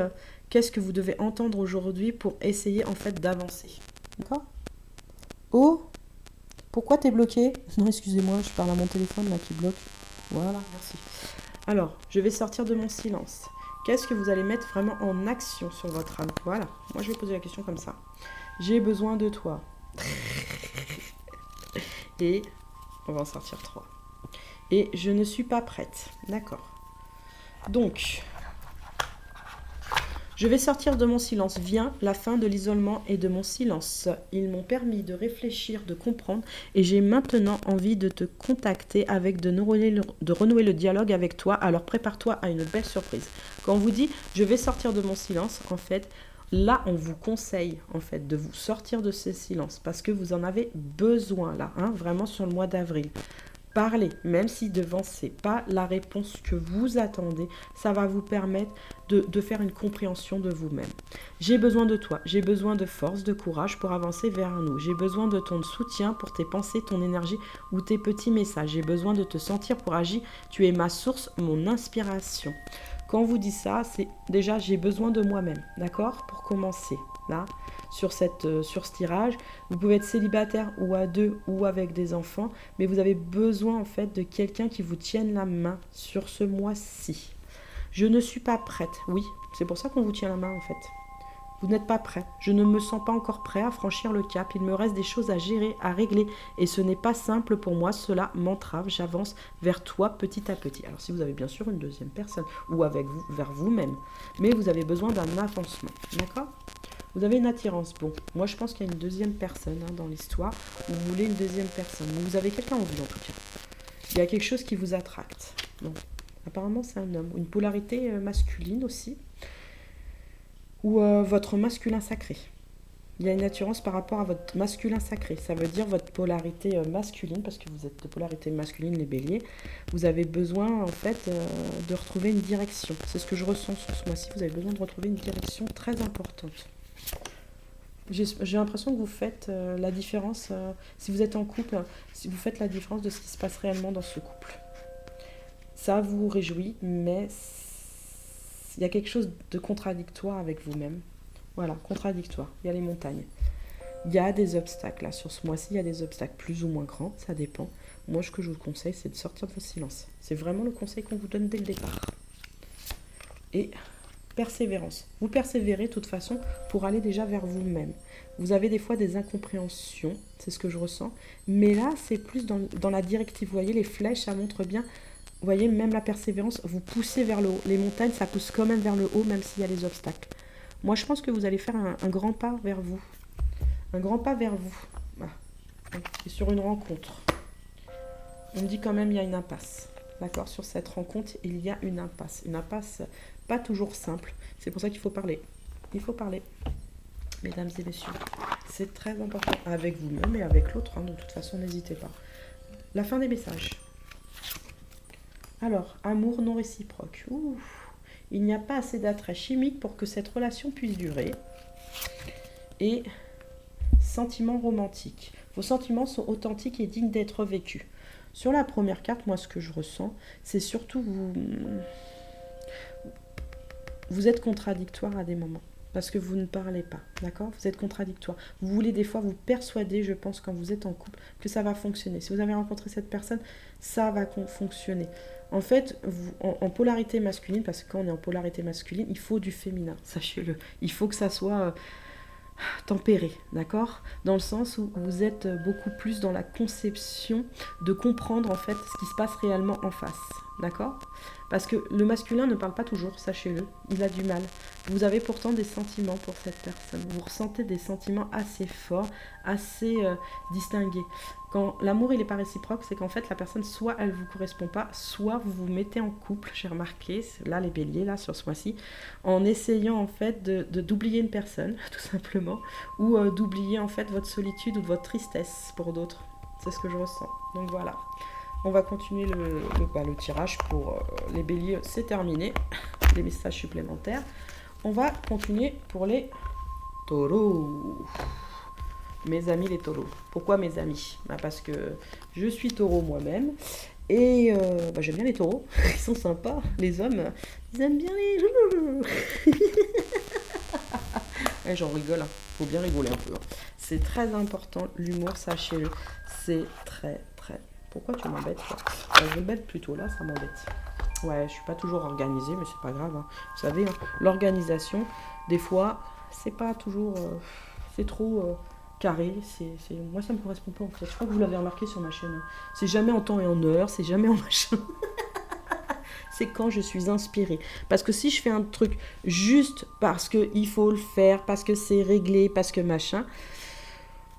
qu'est-ce que vous devez entendre aujourd'hui pour essayer en fait d'avancer. D'accord? Oh, pourquoi t'es bloqué? Non, excusez-moi, je parle à mon téléphone là qui bloque. Voilà, merci. Alors, je vais sortir de mon silence. Qu'est-ce que vous allez mettre vraiment en action sur votre âme? Voilà, moi je vais poser la question comme ça. J'ai besoin de toi. Et on va en sortir 3. Et je ne suis pas prête. D'accord. Donc, je vais sortir de mon silence. Vient la fin de l'isolement et de mon silence. Ils m'ont permis de réfléchir, de comprendre, et j'ai maintenant envie de te contacter avec de renouer le dialogue avec toi. Alors prépare-toi à une belle surprise. Quand on vous dit je vais sortir de mon silence, en fait, là on vous conseille en fait de vous sortir de ce silence parce que vous en avez besoin là, hein, vraiment sur le mois d'avril. Parlez, même si devant c'est pas la réponse que vous attendez, ça va vous permettre de faire une compréhension de vous-même. J'ai besoin de toi, j'ai besoin de force, de courage pour avancer vers nous. J'ai besoin de ton soutien pour tes pensées, ton énergie ou tes petits messages. J'ai besoin de te sentir pour agir. Tu es ma source, mon inspiration. Quand on vous dit ça, c'est déjà j'ai besoin de moi-même, d'accord? Pour commencer, là, sur ce tirage. Vous pouvez être célibataire ou à 2 ou avec des enfants, mais vous avez besoin en fait de quelqu'un qui vous tienne la main sur ce mois-ci. Je ne suis pas prête, oui, c'est pour ça qu'on vous tient la main en fait. Vous n'êtes pas prêt. Je ne me sens pas encore prêt à franchir le cap. Il me reste des choses à gérer, à régler. Et ce n'est pas simple pour moi. Cela m'entrave. J'avance vers toi petit à petit. Alors si vous avez bien sûr une deuxième personne ou avec vous, vers vous-même. Mais vous avez besoin d'un avancement. D'accord ? Vous avez une attirance. Bon, moi je pense qu'il y a une deuxième personne dans l'histoire. Vous voulez une deuxième personne. Vous avez quelqu'un en vous en tout cas. Il y a quelque chose qui vous attracte. Bon, apparemment c'est un homme. Une polarité masculine aussi. Ou votre masculin sacré. Il y a une attirance par rapport à votre masculin sacré. Ça veut dire votre polarité masculine, parce que vous êtes de polarité masculine, les béliers. Vous avez besoin, en fait, de retrouver une direction. C'est ce que je ressens sur ce mois-ci. Vous avez besoin de retrouver une direction très importante. J'ai l'impression que vous faites la différence, si vous êtes en couple, si vous faites la différence de ce qui se passe réellement dans ce couple. Ça vous réjouit, mais il y a quelque chose de contradictoire avec vous-même. Voilà, contradictoire. Il y a les montagnes. Il y a des obstacles là. Sur ce mois-ci, il y a des obstacles plus ou moins grands, ça dépend. Moi, ce que je vous conseille, c'est de sortir de vos silences. C'est vraiment le conseil qu'on vous donne dès le départ. Et persévérance. Vous persévérez de toute façon pour aller déjà vers vous-même. Vous avez des fois des incompréhensions, c'est ce que je ressens. Mais là, c'est plus dans la directive. Vous voyez, les flèches, ça montre bien. Vous voyez, même la persévérance, vous poussez vers le haut. Les montagnes, ça pousse quand même vers le haut, même s'il y a des obstacles. Moi, je pense que vous allez faire un grand pas vers vous. Un grand pas vers vous. Voilà. Et sur une rencontre. On me dit quand même il y a une impasse. D'accord ? Sur cette rencontre, il y a une impasse. Une impasse pas toujours simple. C'est pour ça qu'il faut parler. Il faut parler. Mesdames et messieurs, c'est très important. Avec vous-même et avec l'autre. De toute façon, n'hésitez pas. La fin des messages. Alors, amour non réciproque. Ouh. Il n'y a pas assez d'attrait chimique pour que cette relation puisse durer. Et sentiments romantiques. Vos sentiments sont authentiques et dignes d'être vécus. Sur la première carte, moi, ce que je ressens, c'est surtout vous êtes contradictoire à des moments. Parce que vous ne parlez pas, d'accord ? Vous êtes contradictoire. Vous voulez des fois vous persuader, je pense, quand vous êtes en couple, que ça va fonctionner. Si vous avez rencontré cette personne, ça va fonctionner. En fait, en polarité masculine, parce que quand on est en polarité masculine, il faut du féminin, sachez-le. Il faut que ça soit tempéré, d'accord ? Dans le sens où vous êtes beaucoup plus dans la conception de comprendre en fait ce qui se passe réellement en face, d'accord ? Parce que le masculin ne parle pas toujours, sachez-le, il a du mal. Vous avez pourtant des sentiments pour cette personne, vous ressentez des sentiments assez forts, assez distingués. Quand l'amour il n'est pas réciproque, c'est qu'en fait la personne, soit elle ne vous correspond pas, soit vous vous mettez en couple, j'ai remarqué, là les béliers, là sur ce mois-ci, en essayant en fait d'oublier une personne, tout simplement, ou d'oublier en fait votre solitude ou votre tristesse pour d'autres. C'est ce que je ressens. Donc voilà. On va continuer le tirage pour les béliers, c'est terminé. Les messages supplémentaires. On va continuer pour les taureaux. Mes amis les taureaux. Pourquoi mes amis ? Parce que je suis taureau moi-même. Et j'aime bien les taureaux. Ils sont sympas. Les hommes, ils aiment bien les jours. J'en rigole. Faut bien rigoler un peu. C'est très important. L'humour, sachez-le. C'est très, très... Pourquoi tu m'embêtes toi ? Je le bête plutôt là, ça m'embête. Ouais, je suis pas toujours organisée, mais c'est pas grave. Vous savez, l'organisation, des fois, c'est pas toujours... c'est trop carré. Moi, ça me correspond pas en fait. Je crois que vous l'avez remarqué sur ma chaîne. C'est jamais en temps et en heure, c'est jamais en machin. C'est quand je suis inspirée. Parce que si je fais un truc juste parce qu'il faut le faire, parce que c'est réglé, parce que machin...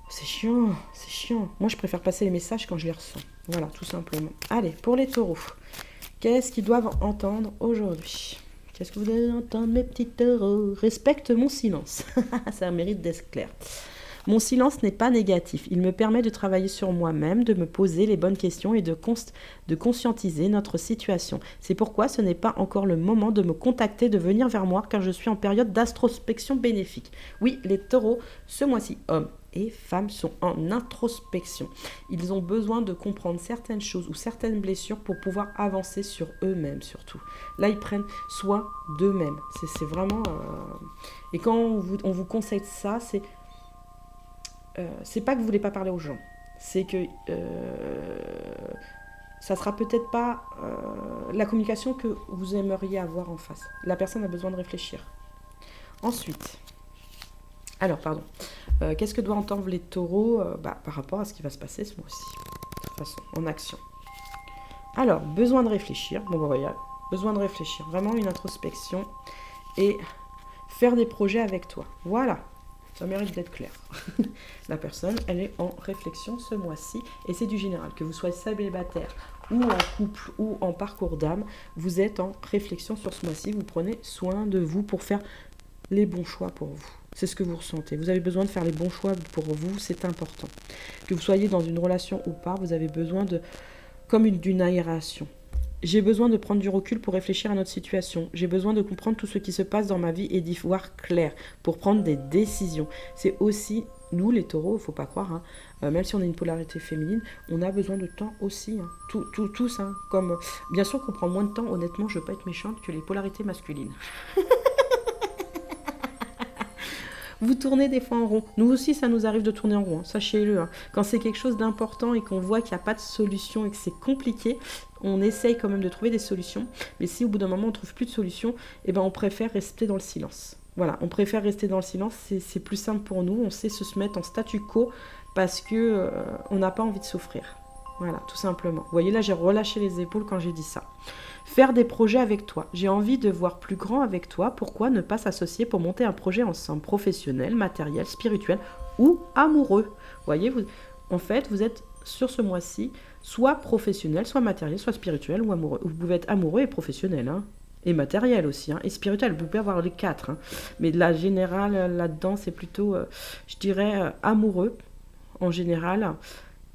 C'est chiant, c'est chiant. Moi, je préfère passer les messages quand je les ressens. Voilà, tout simplement. Allez, pour les taureaux. Qu'est-ce qu'ils doivent entendre aujourd'hui ? Qu'est-ce que vous devez entendre, mes petits taureaux ? Respecte mon silence. Ça mérite d'être clair. Mon silence n'est pas négatif. Il me permet de travailler sur moi-même, de me poser les bonnes questions et de conscientiser notre situation. C'est pourquoi ce n'est pas encore le moment de me contacter, de venir vers moi, car je suis en période d'introspection bénéfique. Oui, les taureaux, ce mois-ci, hommes et femmes sont en introspection. Ils ont besoin de comprendre certaines choses ou certaines blessures pour pouvoir avancer sur eux-mêmes surtout. Là, ils prennent soin d'eux-mêmes. C'est vraiment... Et quand on vous conseille ça, c'est pas que vous voulez pas parler aux gens. C'est que ça sera peut-être pas la communication que vous aimeriez avoir en face. La personne a besoin de réfléchir. Ensuite... Alors, pardon. Qu'est-ce que doivent entendre les taureaux par rapport à ce qui va se passer ce mois-ci? De toute façon, en action. Alors, besoin de réfléchir. Bon, voilà. Besoin de réfléchir. Vraiment une introspection. Et faire des projets avec toi. Voilà. Ça mérite d'être clair. La personne, elle est en réflexion ce mois-ci. Et c'est du général. Que vous soyez célibataire ou en couple ou en parcours d'âme, vous êtes en réflexion sur ce mois-ci. Vous prenez soin de vous pour faire les bons choix pour vous. C'est ce que vous ressentez. Vous avez besoin de faire les bons choix pour vous, c'est important. Que vous soyez dans une relation ou pas, vous avez besoin d'une aération. J'ai besoin de prendre du recul pour réfléchir à notre situation. J'ai besoin de comprendre tout ce qui se passe dans ma vie et d'y voir clair pour prendre des décisions. C'est aussi, nous les taureaux, il ne faut pas croire, hein, même si on a une polarité féminine, on a besoin de temps aussi. Hein, tous, hein, comme, bien sûr qu'on prend moins de temps, honnêtement, je ne veux pas être méchante, que les polarités masculines. Vous tournez des fois en rond. Nous aussi, ça nous arrive de tourner en rond, hein, sachez-le. Hein. Quand c'est quelque chose d'important et qu'on voit qu'il n'y a pas de solution et que c'est compliqué, on essaye quand même de trouver des solutions. Mais si au bout d'un moment, on ne trouve plus de solution, eh ben, on préfère rester dans le silence. Voilà, on préfère rester dans le silence, c'est plus simple pour nous. On sait se mettre en statu quo parce que on n'a pas envie de souffrir. Voilà, tout simplement. Vous voyez, là, j'ai relâché les épaules quand j'ai dit ça. Faire des projets avec toi. J'ai envie de voir plus grand avec toi. Pourquoi ne pas s'associer pour monter un projet ensemble, professionnel, matériel, spirituel ou amoureux? Vous voyez, en fait, vous êtes sur ce mois-ci, soit professionnel, soit matériel, soit spirituel ou amoureux. Vous pouvez être amoureux et professionnel, hein, et matériel aussi, hein, et spirituel. Vous pouvez avoir les quatre. Hein. Mais la générale, là-dedans, c'est plutôt, je dirais, amoureux en général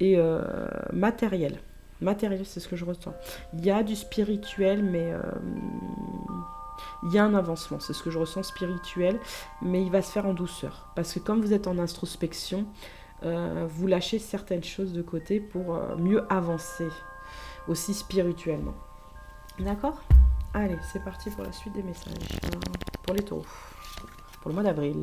et matériel. Matériel, c'est ce que je ressens. Il y a du spirituel, mais il y a un avancement. C'est ce que je ressens spirituel, mais il va se faire en douceur. Parce que comme vous êtes en introspection, vous lâchez certaines choses de côté pour mieux avancer, aussi spirituellement. D'accord ? Allez, c'est parti pour la suite des messages. Pour les taureaux. Pour le mois d'avril.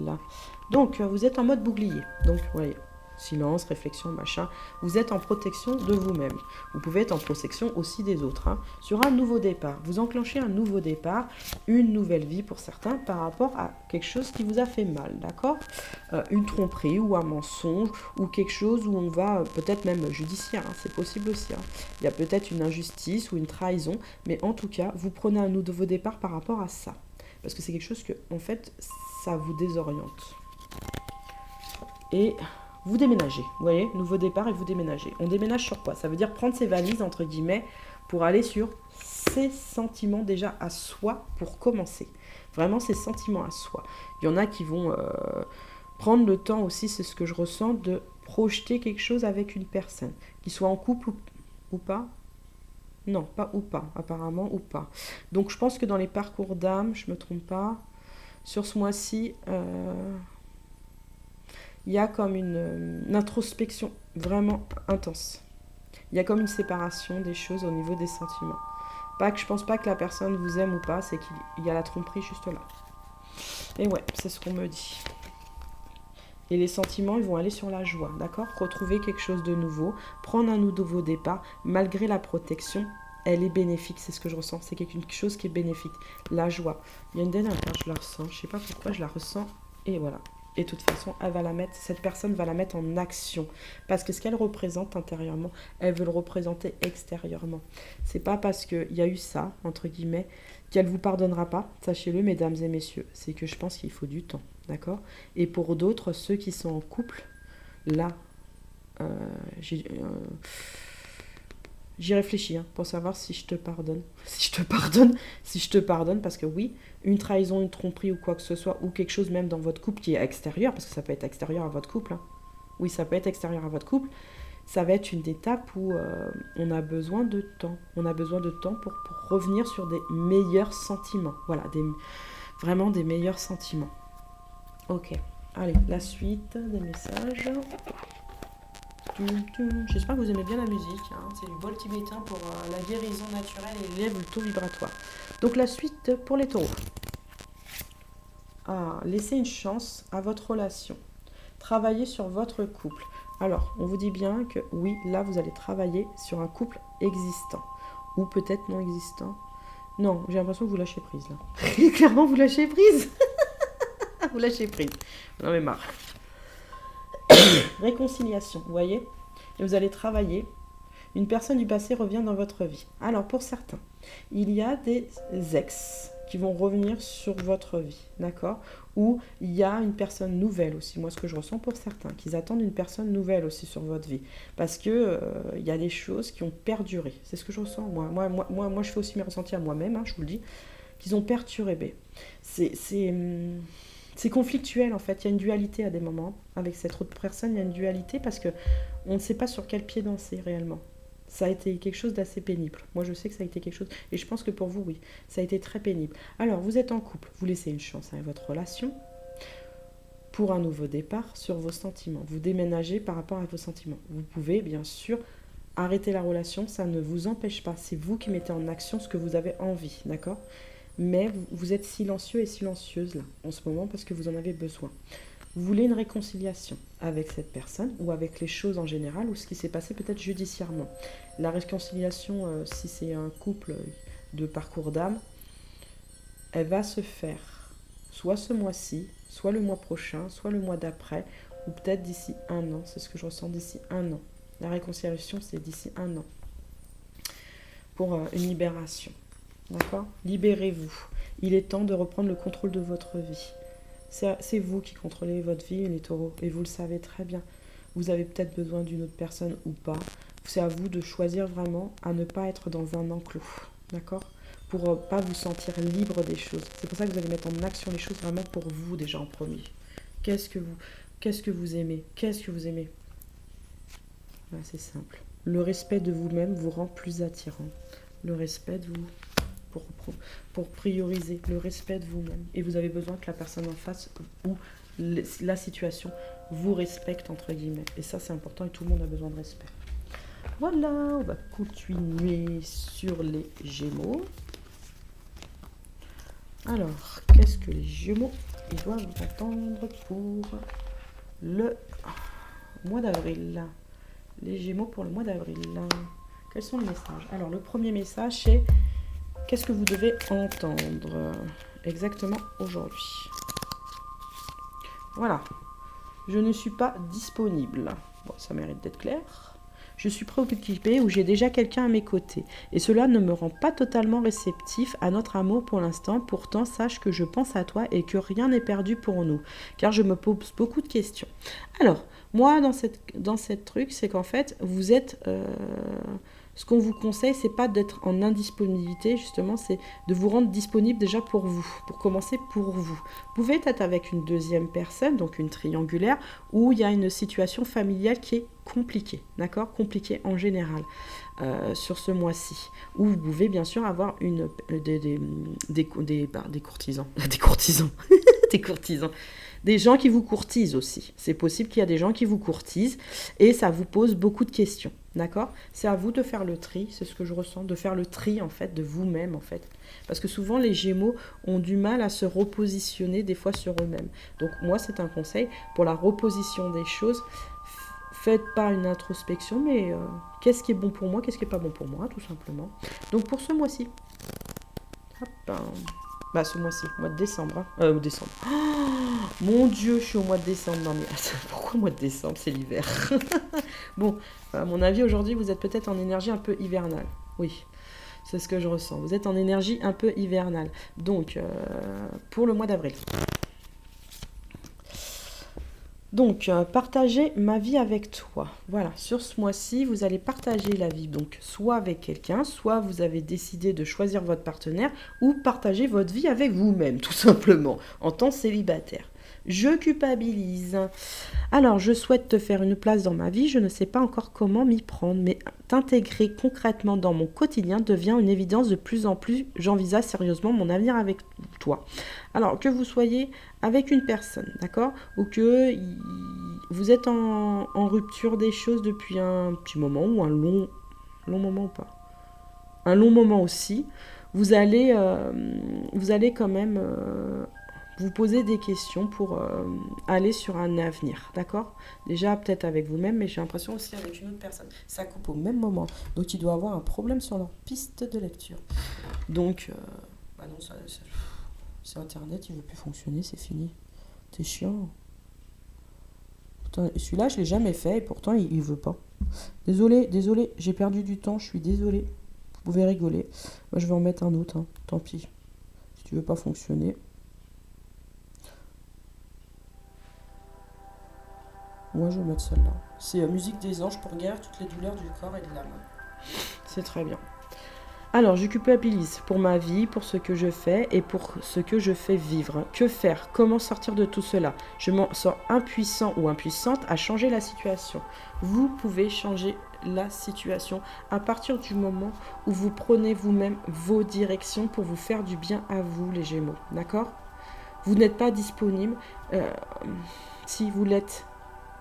Donc, vous êtes en mode bouclier. Donc, vous voyez. Silence, réflexion, machin. Vous êtes en protection de vous-même. Vous pouvez être en protection aussi des autres. Hein. Sur un nouveau départ, vous enclenchez un nouveau départ, une nouvelle vie pour certains par rapport à quelque chose qui vous a fait mal, d'accord ? Une tromperie ou un mensonge ou quelque chose où on va peut-être même judiciaire, hein, c'est possible aussi. Hein. Il y a peut-être une injustice ou une trahison, mais en tout cas, vous prenez un nouveau départ par rapport à ça. Parce que c'est quelque chose que, en fait, ça vous désoriente. Et vous déménagez, vous voyez, nouveau départ et vous déménagez. On déménage sur quoi? Ça veut dire prendre ses valises, entre guillemets, pour aller sur ses sentiments déjà à soi pour commencer. Vraiment ses sentiments à soi. Il y en a qui vont prendre le temps aussi, c'est ce que je ressens, de projeter quelque chose avec une personne. Qu'il soit en couple ou pas. Non, pas ou pas, apparemment ou pas. Donc je pense que dans les parcours d'âme, je ne me trompe pas, sur ce mois-ci... il y a comme une introspection vraiment intense. Il y a comme une séparation des choses au niveau des sentiments. Pas que je pense pas que la personne vous aime ou pas, c'est qu'il y a la tromperie juste là. Et ouais, c'est ce qu'on me dit. Et les sentiments, ils vont aller sur la joie, d'accord ? Retrouver quelque chose de nouveau, prendre un nouveau départ, malgré la protection, elle est bénéfique, c'est ce que je ressens. C'est quelque chose qui est bénéfique. La joie. Il y a une dernière carte, je la ressens. Je sais pas pourquoi je la ressens. Et voilà. Et de toute façon, cette personne va la mettre en action. Parce que ce qu'elle représente intérieurement, elle veut le représenter extérieurement. C'est pas parce qu'il y a eu ça, entre guillemets, qu'elle ne vous pardonnera pas. Sachez-le, mesdames et messieurs. C'est que je pense qu'il faut du temps. D'accord ? Et pour d'autres, ceux qui sont en couple, là, j'y réfléchis pour savoir si je te pardonne. Si je te pardonne, parce que oui, une trahison, une tromperie ou quoi que ce soit, ou quelque chose même dans votre couple qui est extérieur, parce que ça peut être extérieur à votre couple. Hein. Oui, ça peut être extérieur à votre couple. Ça va être une étape où on a besoin de temps. On a besoin de temps pour revenir sur des meilleurs sentiments. Voilà, vraiment des meilleurs sentiments. Ok, allez, la suite des messages. J'espère que vous aimez bien la musique. Hein. C'est du bol tibétain pour la guérison naturelle et élève le taux vibratoire. Donc la suite pour les taureaux. Laissez une chance à votre relation. Travaillez sur votre couple. Alors, on vous dit bien que oui, là, vous allez travailler sur un couple existant. Ou peut-être non existant. Non, j'ai l'impression que vous lâchez prise, là. Clairement, vous lâchez prise. Vous lâchez prise. Vous en avez marre. Réconciliation, vous voyez? Et vous allez travailler. Une personne du passé revient dans votre vie. Alors, pour certains, il y a des ex qui vont revenir sur votre vie, d'accord? Ou il y a une personne nouvelle aussi. Moi, ce que je ressens pour certains, qu'ils attendent une personne nouvelle aussi sur votre vie. Parce que il y a des choses qui ont perduré. C'est ce que je ressens, moi. Moi, je fais aussi mes ressentis à moi-même, hein, je vous le dis, qu'ils ont perturbé. C'est conflictuel en fait, il y a une dualité à des moments. Avec cette autre personne, il y a une dualité parce que on ne sait pas sur quel pied danser réellement. Ça a été quelque chose d'assez pénible. Moi, je sais que ça a été quelque chose, et je pense que pour vous, oui, ça a été très pénible. Alors, vous êtes en couple, vous laissez une chance à votre relation pour un nouveau départ sur vos sentiments. Vous déménagez par rapport à vos sentiments. Vous pouvez, bien sûr, arrêter la relation, ça ne vous empêche pas. C'est vous qui mettez en action ce que vous avez envie, d'accord? Mais vous êtes silencieux et silencieuse là, en ce moment, parce que vous en avez besoin. Vous voulez une réconciliation avec cette personne ou avec les choses en général ou ce qui s'est passé peut-être judiciairement. La réconciliation, si c'est un couple de parcours d'âme, elle va se faire soit ce mois-ci, soit le mois prochain, soit le mois d'après, ou peut-être d'ici un an. C'est ce que je ressens d'ici un an. La réconciliation, c'est d'ici un an. Pour une libération. D'accord? Libérez-vous. Il est temps de reprendre le contrôle de votre vie. C'est vous qui contrôlez votre vie, les taureaux, et vous le savez très bien. Vous avez peut-être besoin d'une autre personne ou pas. C'est à vous de choisir vraiment à ne pas être dans un enclos, d'accord? Pour pas vous sentir libre des choses. C'est pour ça que vous allez mettre en action les choses vraiment pour vous déjà en premier. Qu'est-ce que vous aimez? Qu'est-ce que vous aimez? Ouais, c'est simple. Le respect de vous-même vous rend plus attirant. Le respect de vous... Pour prioriser le respect de vous-même. Et vous avez besoin que la personne en face ou la situation vous respecte, entre guillemets. Et ça, c'est important et tout le monde a besoin de respect. Voilà, on va continuer sur les Gémeaux. Alors, qu'est-ce que les Gémeaux ils doivent entendre pour le mois d'avril? Les Gémeaux pour le mois d'avril. Quels sont les messages? Alors, le premier message, c'est qu'est-ce que vous devez entendre exactement aujourd'hui? Voilà. Je ne suis pas disponible. Bon, ça mérite d'être clair. Je suis préoccupée ou j'ai déjà quelqu'un à mes côtés. Et cela ne me rend pas totalement réceptif à notre amour pour l'instant. Pourtant, sache que je pense à toi et que rien n'est perdu pour nous. Car je me pose beaucoup de questions. Alors, moi, dans cette truc, c'est qu'en fait, vous êtes... ce qu'on vous conseille, c'est pas d'être en indisponibilité, justement, c'est de vous rendre disponible déjà pour vous, pour commencer pour vous. Vous pouvez être avec une deuxième personne, donc une triangulaire, où il y a une situation familiale qui est compliquée, d'accord? Compliquée en général, sur ce mois-ci. Où vous pouvez bien sûr avoir des courtisans, des courtisans, des courtisans. Des gens qui vous courtisent aussi. C'est possible qu'il y a des gens qui vous courtisent et ça vous pose beaucoup de questions. D'accord? C'est à vous de faire le tri, c'est ce que je ressens, de faire le tri en fait, de vous-même en fait. Parce que souvent les Gémeaux ont du mal à se repositionner des fois sur eux-mêmes. Donc moi c'est un conseil pour la reposition des choses. Faites pas une introspection, mais qu'est-ce qui est bon pour moi, qu'est-ce qui n'est pas bon pour moi, tout simplement. Donc pour ce mois-ci, hop, bah ce mois-ci, mois de décembre. Décembre. Oh, mon Dieu, je suis au mois de décembre. Non mais pourquoi mois de décembre? C'est l'hiver. Bon, à mon avis, aujourd'hui, vous êtes peut-être en énergie un peu hivernale. Oui, c'est ce que je ressens. Vous êtes en énergie un peu hivernale. Donc, pour le mois d'avril. Donc, partager ma vie avec toi. Voilà, sur ce mois-ci, vous allez partager la vie, donc soit avec quelqu'un, soit vous avez décidé de choisir votre partenaire, ou partager votre vie avec vous-même, tout simplement, en tant que célibataire. Je culpabilise. Alors, je souhaite te faire une place dans ma vie, je ne sais pas encore comment m'y prendre, mais t'intégrer concrètement dans mon quotidien devient une évidence de plus en plus. J'envisage sérieusement mon avenir avec toi. Alors, que vous soyez avec une personne, d'accord? Ou que vous êtes en rupture des choses depuis un petit moment, ou un long moment ou pas. Un long moment aussi. Vous allez quand même... vous poser des questions pour aller sur un avenir, d'accord? Déjà, peut-être avec vous-même, mais j'ai l'impression aussi avec une autre personne. Ça coupe au même moment. Donc, il doit avoir un problème sur leur piste de lecture. Donc, bah non, sur Internet, il ne veut plus fonctionner, c'est fini. C'est chiant. Celui-là, je l'ai jamais fait et pourtant, il veut pas. Désolé, j'ai perdu du temps, je suis désolée. Vous pouvez rigoler. Moi, je vais en mettre un autre, hein. Tant pis. Si tu veux pas fonctionner. Moi, je vais mettre celle-là. C'est musique des anges pour guérir toutes les douleurs du corps et de l'âme. C'est très bien. Alors, je culpabilise pour ma vie, pour ce que je fais et pour ce que je fais vivre. Que faire? Comment sortir de tout cela? Je m'en sens impuissant ou impuissante à changer la situation. Vous pouvez changer la situation à partir du moment où vous prenez vous-même vos directions pour vous faire du bien à vous, les Gémeaux. D'accord? Vous n'êtes pas disponible. Si vous l'êtes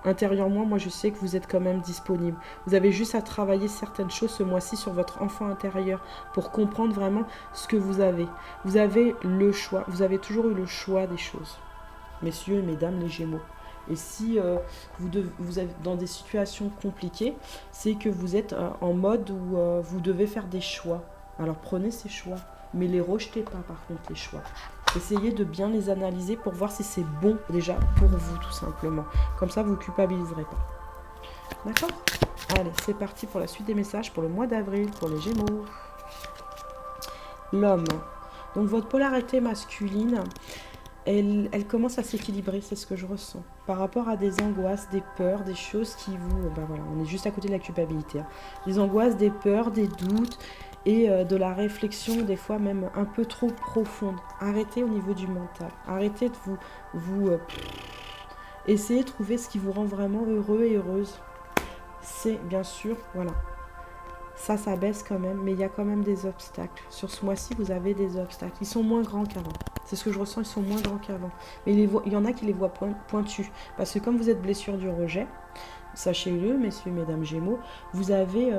intérieurement, moi je sais que vous êtes quand même disponible. Vous avez juste à travailler certaines choses ce mois-ci sur votre enfant intérieur pour comprendre vraiment ce que vous avez. Vous avez le choix, vous avez toujours eu le choix des choses, messieurs et mesdames les Gémeaux. Et si vous êtes dans des situations compliquées, c'est que vous êtes en mode où vous devez faire des choix. Alors prenez ces choix, mais les rejetez pas par contre les choix. Essayez de bien les analyser pour voir si c'est bon déjà pour vous tout simplement. Comme ça, vous ne culpabiliserez pas. D'accord? Allez, c'est parti pour la suite des messages pour le mois d'avril, pour les Gémeaux. L'homme. Donc votre polarité masculine, elle commence à s'équilibrer, c'est ce que je ressens. Par rapport à des angoisses, des peurs, des choses qui vous... Ben voilà, on est juste à côté de la culpabilité. Hein. Des angoisses, des peurs, des doutes... et de la réflexion, des fois même un peu trop profonde. Arrêtez au niveau du mental. Arrêtez de vous essayez de trouver ce qui vous rend vraiment heureux et heureuse. C'est bien sûr, voilà. Ça baisse quand même, mais il y a quand même des obstacles. Sur ce mois-ci, vous avez des obstacles. Ils sont moins grands qu'avant. C'est ce que je ressens, ils sont moins grands qu'avant. Mais il y en a qui les voient pointus. Parce que comme vous êtes blessure du rejet, sachez-le, messieurs et mesdames Gémeaux, vous avez...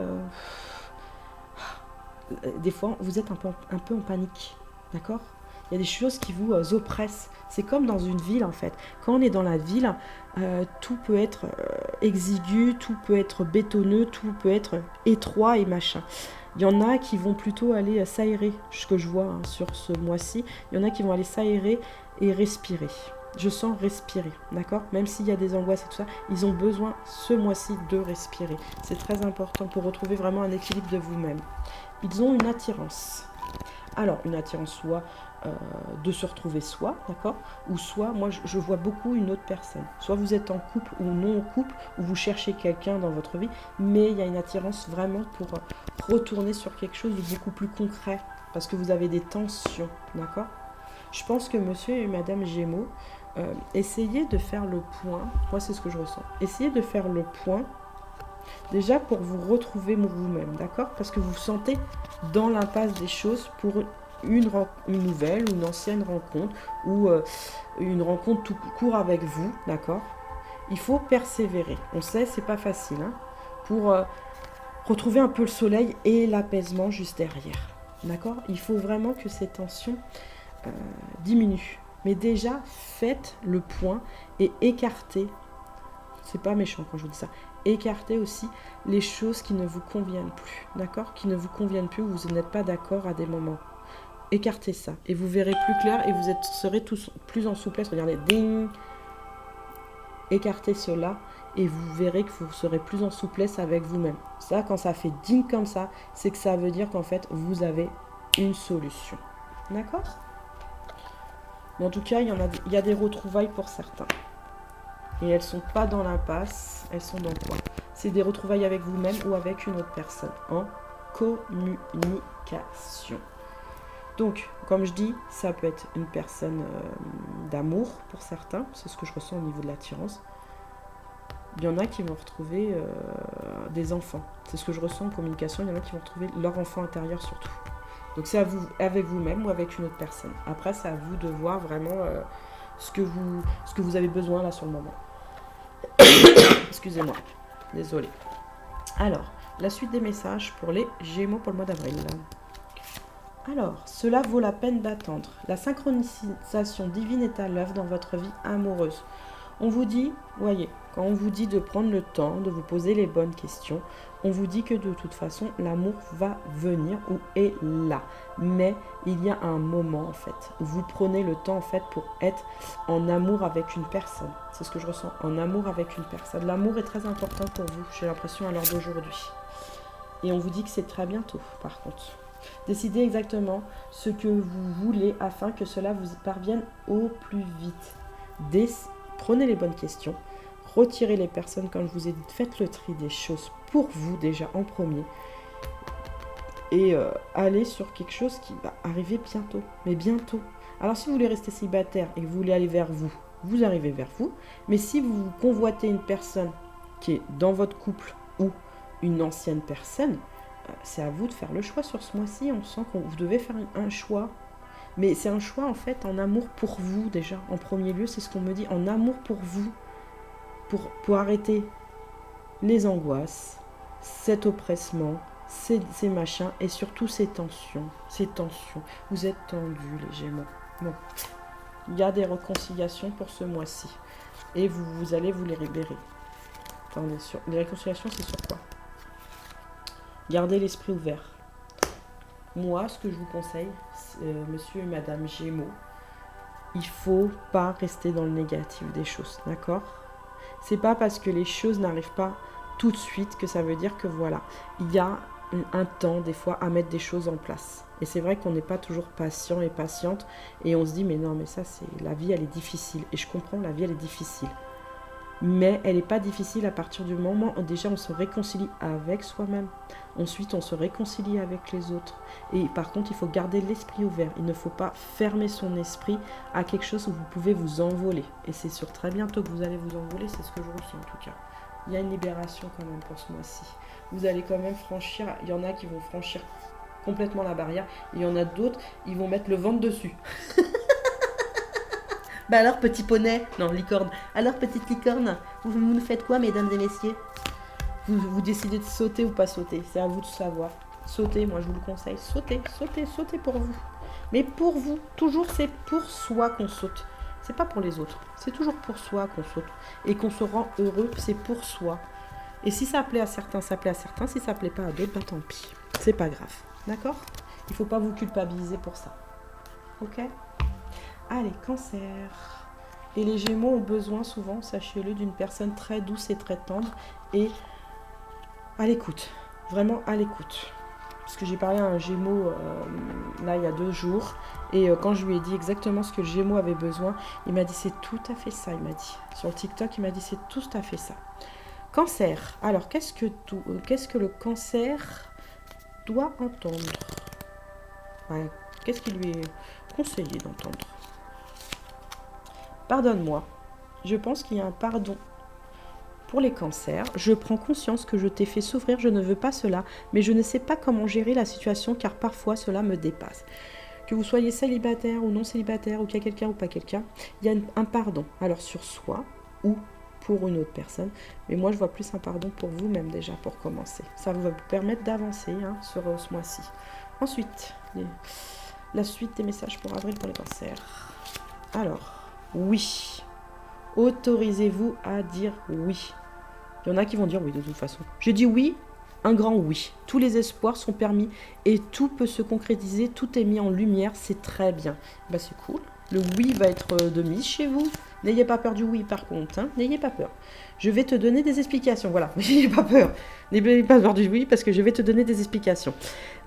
des fois, vous êtes un peu en panique, d'accord? Il y a des choses qui vous oppressent. C'est comme dans une ville, en fait. Quand on est dans la ville, tout peut être exigu, tout peut être bétonneux, tout peut être étroit et machin. Il y en a qui vont plutôt aller s'aérer, ce que je vois hein, sur ce mois-ci. Il y en a qui vont aller s'aérer et respirer. Je sens respirer, d'accord? Même s'il y a des angoisses et tout ça, ils ont besoin ce mois-ci de respirer. C'est très important pour retrouver vraiment un équilibre de vous-même. Ils ont une attirance. Alors, une attirance soit de se retrouver soi, d'accord? Ou soit, moi je vois beaucoup une autre personne. Soit vous êtes en couple ou non en couple, ou vous cherchez quelqu'un dans votre vie, mais il y a une attirance vraiment pour retourner sur quelque chose de beaucoup plus concret, parce que vous avez des tensions, d'accord? Je pense que monsieur et madame Gémeaux, essayez de faire le point, moi c'est ce que je ressens, essayez de faire le point, déjà pour vous retrouver vous-même, d'accord? Parce que vous vous sentez dans l'impasse des choses pour une nouvelle ou une ancienne rencontre ou une rencontre tout court avec vous, d'accord? Il faut persévérer. On sait, c'est pas facile, hein, pour retrouver un peu le soleil et l'apaisement juste derrière, d'accord? Il faut vraiment que ces tensions diminuent. Mais déjà, faites le point et écartez, c'est pas méchant quand je vous dis ça, écartez aussi les choses qui ne vous conviennent plus, d'accord? Qui ne vous conviennent plus, ou vous n'êtes pas d'accord à des moments. Écartez ça et vous verrez plus clair et vous serez tous plus en souplesse. Regardez, ding! Écartez cela et vous verrez que vous serez plus en souplesse avec vous-même. Ça, quand ça fait ding comme ça, c'est que ça veut dire qu'en fait, vous avez une solution. D'accord? Mais en tout cas, il y a des retrouvailles pour certains. Et elles ne sont pas dans l'impasse, elles sont dans quoi? C'est des retrouvailles avec vous-même ou avec une autre personne, en communication. Donc, comme je dis, ça peut être une personne d'amour pour certains, c'est ce que je ressens au niveau de l'attirance. Il y en a qui vont retrouver des enfants, c'est ce que je ressens en communication, il y en a qui vont retrouver leur enfant intérieur surtout. Donc c'est à vous, avec vous-même ou avec une autre personne. Après, c'est à vous de voir vraiment ce que vous avez besoin là sur le moment. Excusez-moi, désolée. Alors, la suite des messages pour les Gémeaux pour le mois d'avril. Alors, cela vaut la peine d'attendre. La synchronisation divine est à l'œuvre dans votre vie amoureuse. On vous dit, voyez, quand on vous dit de prendre le temps, de vous poser les bonnes questions, on vous dit que de toute façon, l'amour va venir ou est là. Mais il y a un moment, en fait, où vous prenez le temps, en fait, pour être en amour avec une personne. C'est ce que je ressens, en amour avec une personne. L'amour est très important pour vous, j'ai l'impression, à l'heure d'aujourd'hui. Et on vous dit que c'est très bientôt, par contre. Décidez exactement ce que vous voulez afin que cela vous parvienne au plus vite. Prenez les bonnes questions. Retirez les personnes, comme je vous ai dit. Faites le tri des choses pour vous, déjà, en premier. Et allez sur quelque chose qui va arriver bientôt. Mais bientôt. Alors, si vous voulez rester célibataire et que vous voulez aller vers vous, vous arrivez vers vous. Mais si vous convoitez une personne qui est dans votre couple ou une ancienne personne, c'est à vous de faire le choix sur ce mois-ci. On sent que vous devez faire un choix. Mais c'est un choix, en fait, en amour pour vous, déjà. En premier lieu, c'est ce qu'on me dit. En amour pour vous. Pour arrêter les angoisses, cet oppressement, ces machins et surtout ces tensions. Vous êtes tendus, les Gémeaux. Bon, il y a des réconciliations pour ce mois-ci. Et vous allez vous les libérer. Attendez, les réconciliations, c'est sur quoi? Gardez l'esprit ouvert. Moi, ce que je vous conseille, monsieur et madame Gémeaux, il ne faut pas rester dans le négatif des choses, d'accord? C'est pas parce que les choses n'arrivent pas tout de suite que ça veut dire que voilà. Il y a un temps, des fois, à mettre des choses en place. Et c'est vrai qu'on n'est pas toujours patient et patiente. Et on se dit, mais non, mais ça, c'est la vie, elle est difficile. Et je comprends, la vie, elle est difficile. Mais elle n'est pas difficile à partir du moment où déjà on se réconcilie avec soi-même. Ensuite, on se réconcilie avec les autres. Et par contre, il faut garder l'esprit ouvert. Il ne faut pas fermer son esprit à quelque chose où vous pouvez vous envoler. Et c'est sur très bientôt que vous allez vous envoler, c'est ce que je ressens en tout cas. Il y a une libération quand même pour ce mois-ci. Vous allez quand même franchir, il y en a qui vont franchir complètement la barrière. Et il y en a d'autres, ils vont mettre le ventre dessus. Bah alors, petit poney, non, licorne. Alors, petite licorne, vous nous faites quoi, mesdames et messieurs? Vous décidez de sauter ou pas sauter, c'est à vous de savoir. Sautez, moi je vous le conseille, sautez pour vous. Mais pour vous, toujours c'est pour soi qu'on saute. C'est pas pour les autres, c'est toujours pour soi qu'on saute. Et qu'on se rend heureux, c'est pour soi. Et si ça plaît à certains, ça plaît à certains. Si ça plaît pas à d'autres, bah tant pis. C'est pas grave, d'accord? Il faut pas vous culpabiliser pour ça. Ok? Allez, Cancer. Et les Gémeaux ont besoin souvent, sachez-le, d'une personne très douce et très tendre et à l'écoute. Vraiment à l'écoute. Parce que j'ai parlé à un Gémeaux là il y a 2 jours et quand je lui ai dit exactement ce que le Gémeaux avait besoin, il m'a dit c'est tout à fait ça, il m'a dit. Sur le TikTok, il m'a dit c'est tout à fait ça. Cancer. Alors, qu'est-ce que le Cancer doit entendre? Ouais, qu'est-ce qui lui est conseillé d'entendre? Pardonne-moi. Je pense qu'il y a un pardon pour les cancers. Je prends conscience que je t'ai fait souffrir, je ne veux pas cela, mais je ne sais pas comment gérer la situation car parfois cela me dépasse. Que vous soyez célibataire ou non célibataire, ou qu'il y a quelqu'un ou pas quelqu'un, il y a un pardon. Alors sur soi ou pour une autre personne. Mais moi je vois plus un pardon pour vous-même déjà pour commencer. Ça va vous permettre d'avancer sur ce mois-ci. Ensuite, la suite des messages pour avril pour les cancers. Alors... oui. Autorisez-vous à dire oui. Il y en a qui vont dire oui de toute façon. Je dis oui, un grand oui. Tous les espoirs sont permis et tout peut se concrétiser, tout est mis en lumière, c'est très bien. Bah c'est cool. Le oui va être de mise chez vous. N'ayez pas peur du oui par contre, hein. N'ayez pas peur. Je vais te donner des explications, voilà. N'ayez pas peur. N'ayez pas peur du oui parce que je vais te donner des explications.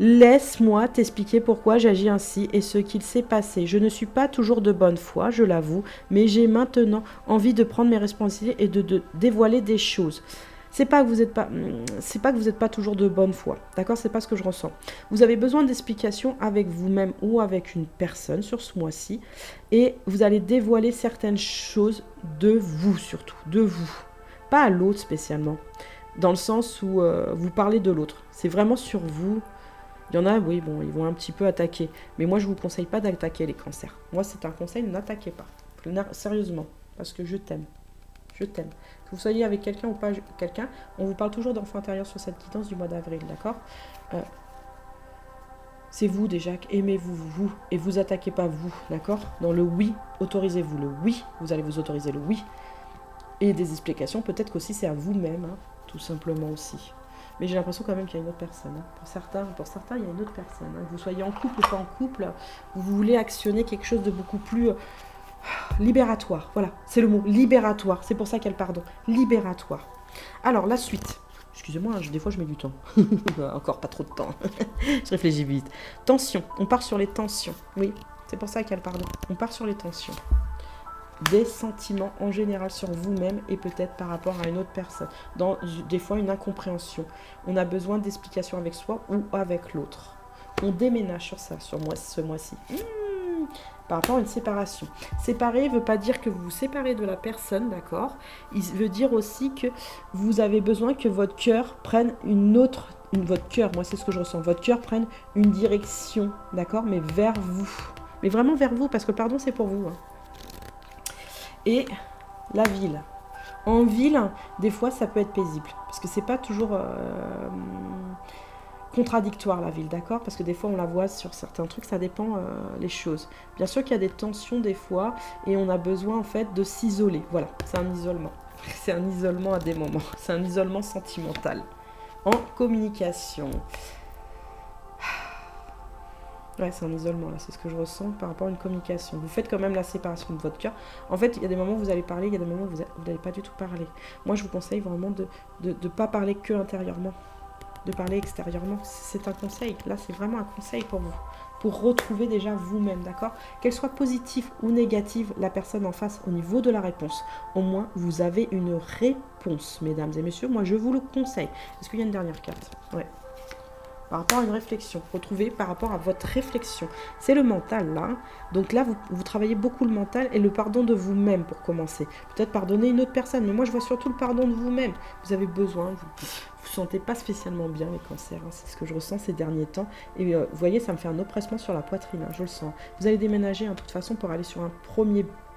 Laisse-moi t'expliquer pourquoi j'agis ainsi et ce qu'il s'est passé. Je ne suis pas toujours de bonne foi, je l'avoue, mais j'ai maintenant envie de prendre mes responsabilités et de dévoiler des choses. C'est pas que vous n'êtes pas toujours de bonne foi, d'accord? C'est pas ce que je ressens. Vous avez besoin d'explications avec vous-même ou avec une personne sur ce mois-ci et vous allez dévoiler certaines choses de vous surtout, de vous, pas à l'autre spécialement, dans le sens où vous parlez de l'autre. C'est vraiment sur vous. Il y en a, oui, bon, ils vont un petit peu attaquer, mais moi je vous conseille pas d'attaquer les cancers. Moi c'est un conseil, n'attaquez pas, sérieusement, parce que je t'aime. Je t'aime. Que vous soyez avec quelqu'un ou pas quelqu'un, on vous parle toujours d'enfant intérieur sur cette guidance du mois d'avril, d'accord? C'est vous déjà, aimez-vous, vous, et vous attaquez pas vous, d'accord? Dans le oui, autorisez-vous le oui, vous allez vous autoriser le oui, Et des explications, peut-être qu'aussi c'est à vous-même, hein, tout simplement aussi. Mais j'ai l'impression quand même qu'il y a une autre personne. Hein. Pour certains, il y a une autre personne. Hein. Que vous soyez en couple ou pas en couple, vous voulez actionner quelque chose de beaucoup plus libératoire. Voilà, c'est le mot, libératoire. C'est pour ça qu'elle pardon. Libératoire. Alors, la suite. Excusez-moi, des fois je mets du temps. Encore pas trop de temps. Je réfléchis vite. Tension. On part sur les tensions. Oui, c'est pour ça qu'elle pardon. On part sur les tensions. Des sentiments en général sur vous-même et peut-être par rapport à une autre personne. Dans des fois une incompréhension. On a besoin d'explications avec soi ou avec l'autre. On déménage sur ça, sur ce mois-ci. Par rapport à une séparation. Séparer ne veut pas dire que vous vous séparez de la personne, d'accord? Il veut dire aussi que vous avez besoin que votre cœur prenne votre cœur, moi c'est ce que je ressens, votre cœur prenne une direction, d'accord? Mais vers vous. Mais vraiment vers vous, parce que le pardon c'est pour vous. Hein. Et la ville. En ville, des fois, ça peut être paisible. Parce que c'est pas toujours contradictoire, la ville, d'accord? Parce que des fois, on la voit sur certains trucs, ça dépend les choses. Bien sûr qu'il y a des tensions des fois, et on a besoin, en fait, de s'isoler. Voilà, c'est un isolement. C'est un isolement à des moments. C'est un isolement sentimental. En communication. Ouais, c'est un isolement, là, c'est ce que je ressens par rapport à une communication. Vous faites quand même la séparation de votre cœur. En fait, il y a des moments où vous allez parler, il y a des moments où vous n'allez pas du tout parler. Moi, je vous conseille vraiment de ne pas parler que intérieurement, de parler extérieurement. C'est un conseil, là, c'est vraiment un conseil pour vous. Pour retrouver déjà vous-même, d'accord? Qu'elle soit positive ou négative, la personne en face, au niveau de la réponse, au moins, vous avez une réponse, mesdames et messieurs. Moi, je vous le conseille. Est-ce qu'il y a une dernière carte? Ouais. Par rapport à une réflexion, retrouvez par rapport à votre réflexion. C'est le mental là. Donc là, vous travaillez beaucoup le mental et le pardon de vous-même pour commencer. Peut-être pardonner une autre personne, mais moi je vois surtout le pardon de vous-même. Vous avez besoin, vous sentez pas spécialement bien les cancers. Hein. C'est ce que je ressens ces derniers temps. Et vous voyez, ça me fait un oppressement sur la poitrine, hein, je le sens. Vous allez déménager de toute façon pour aller sur un premier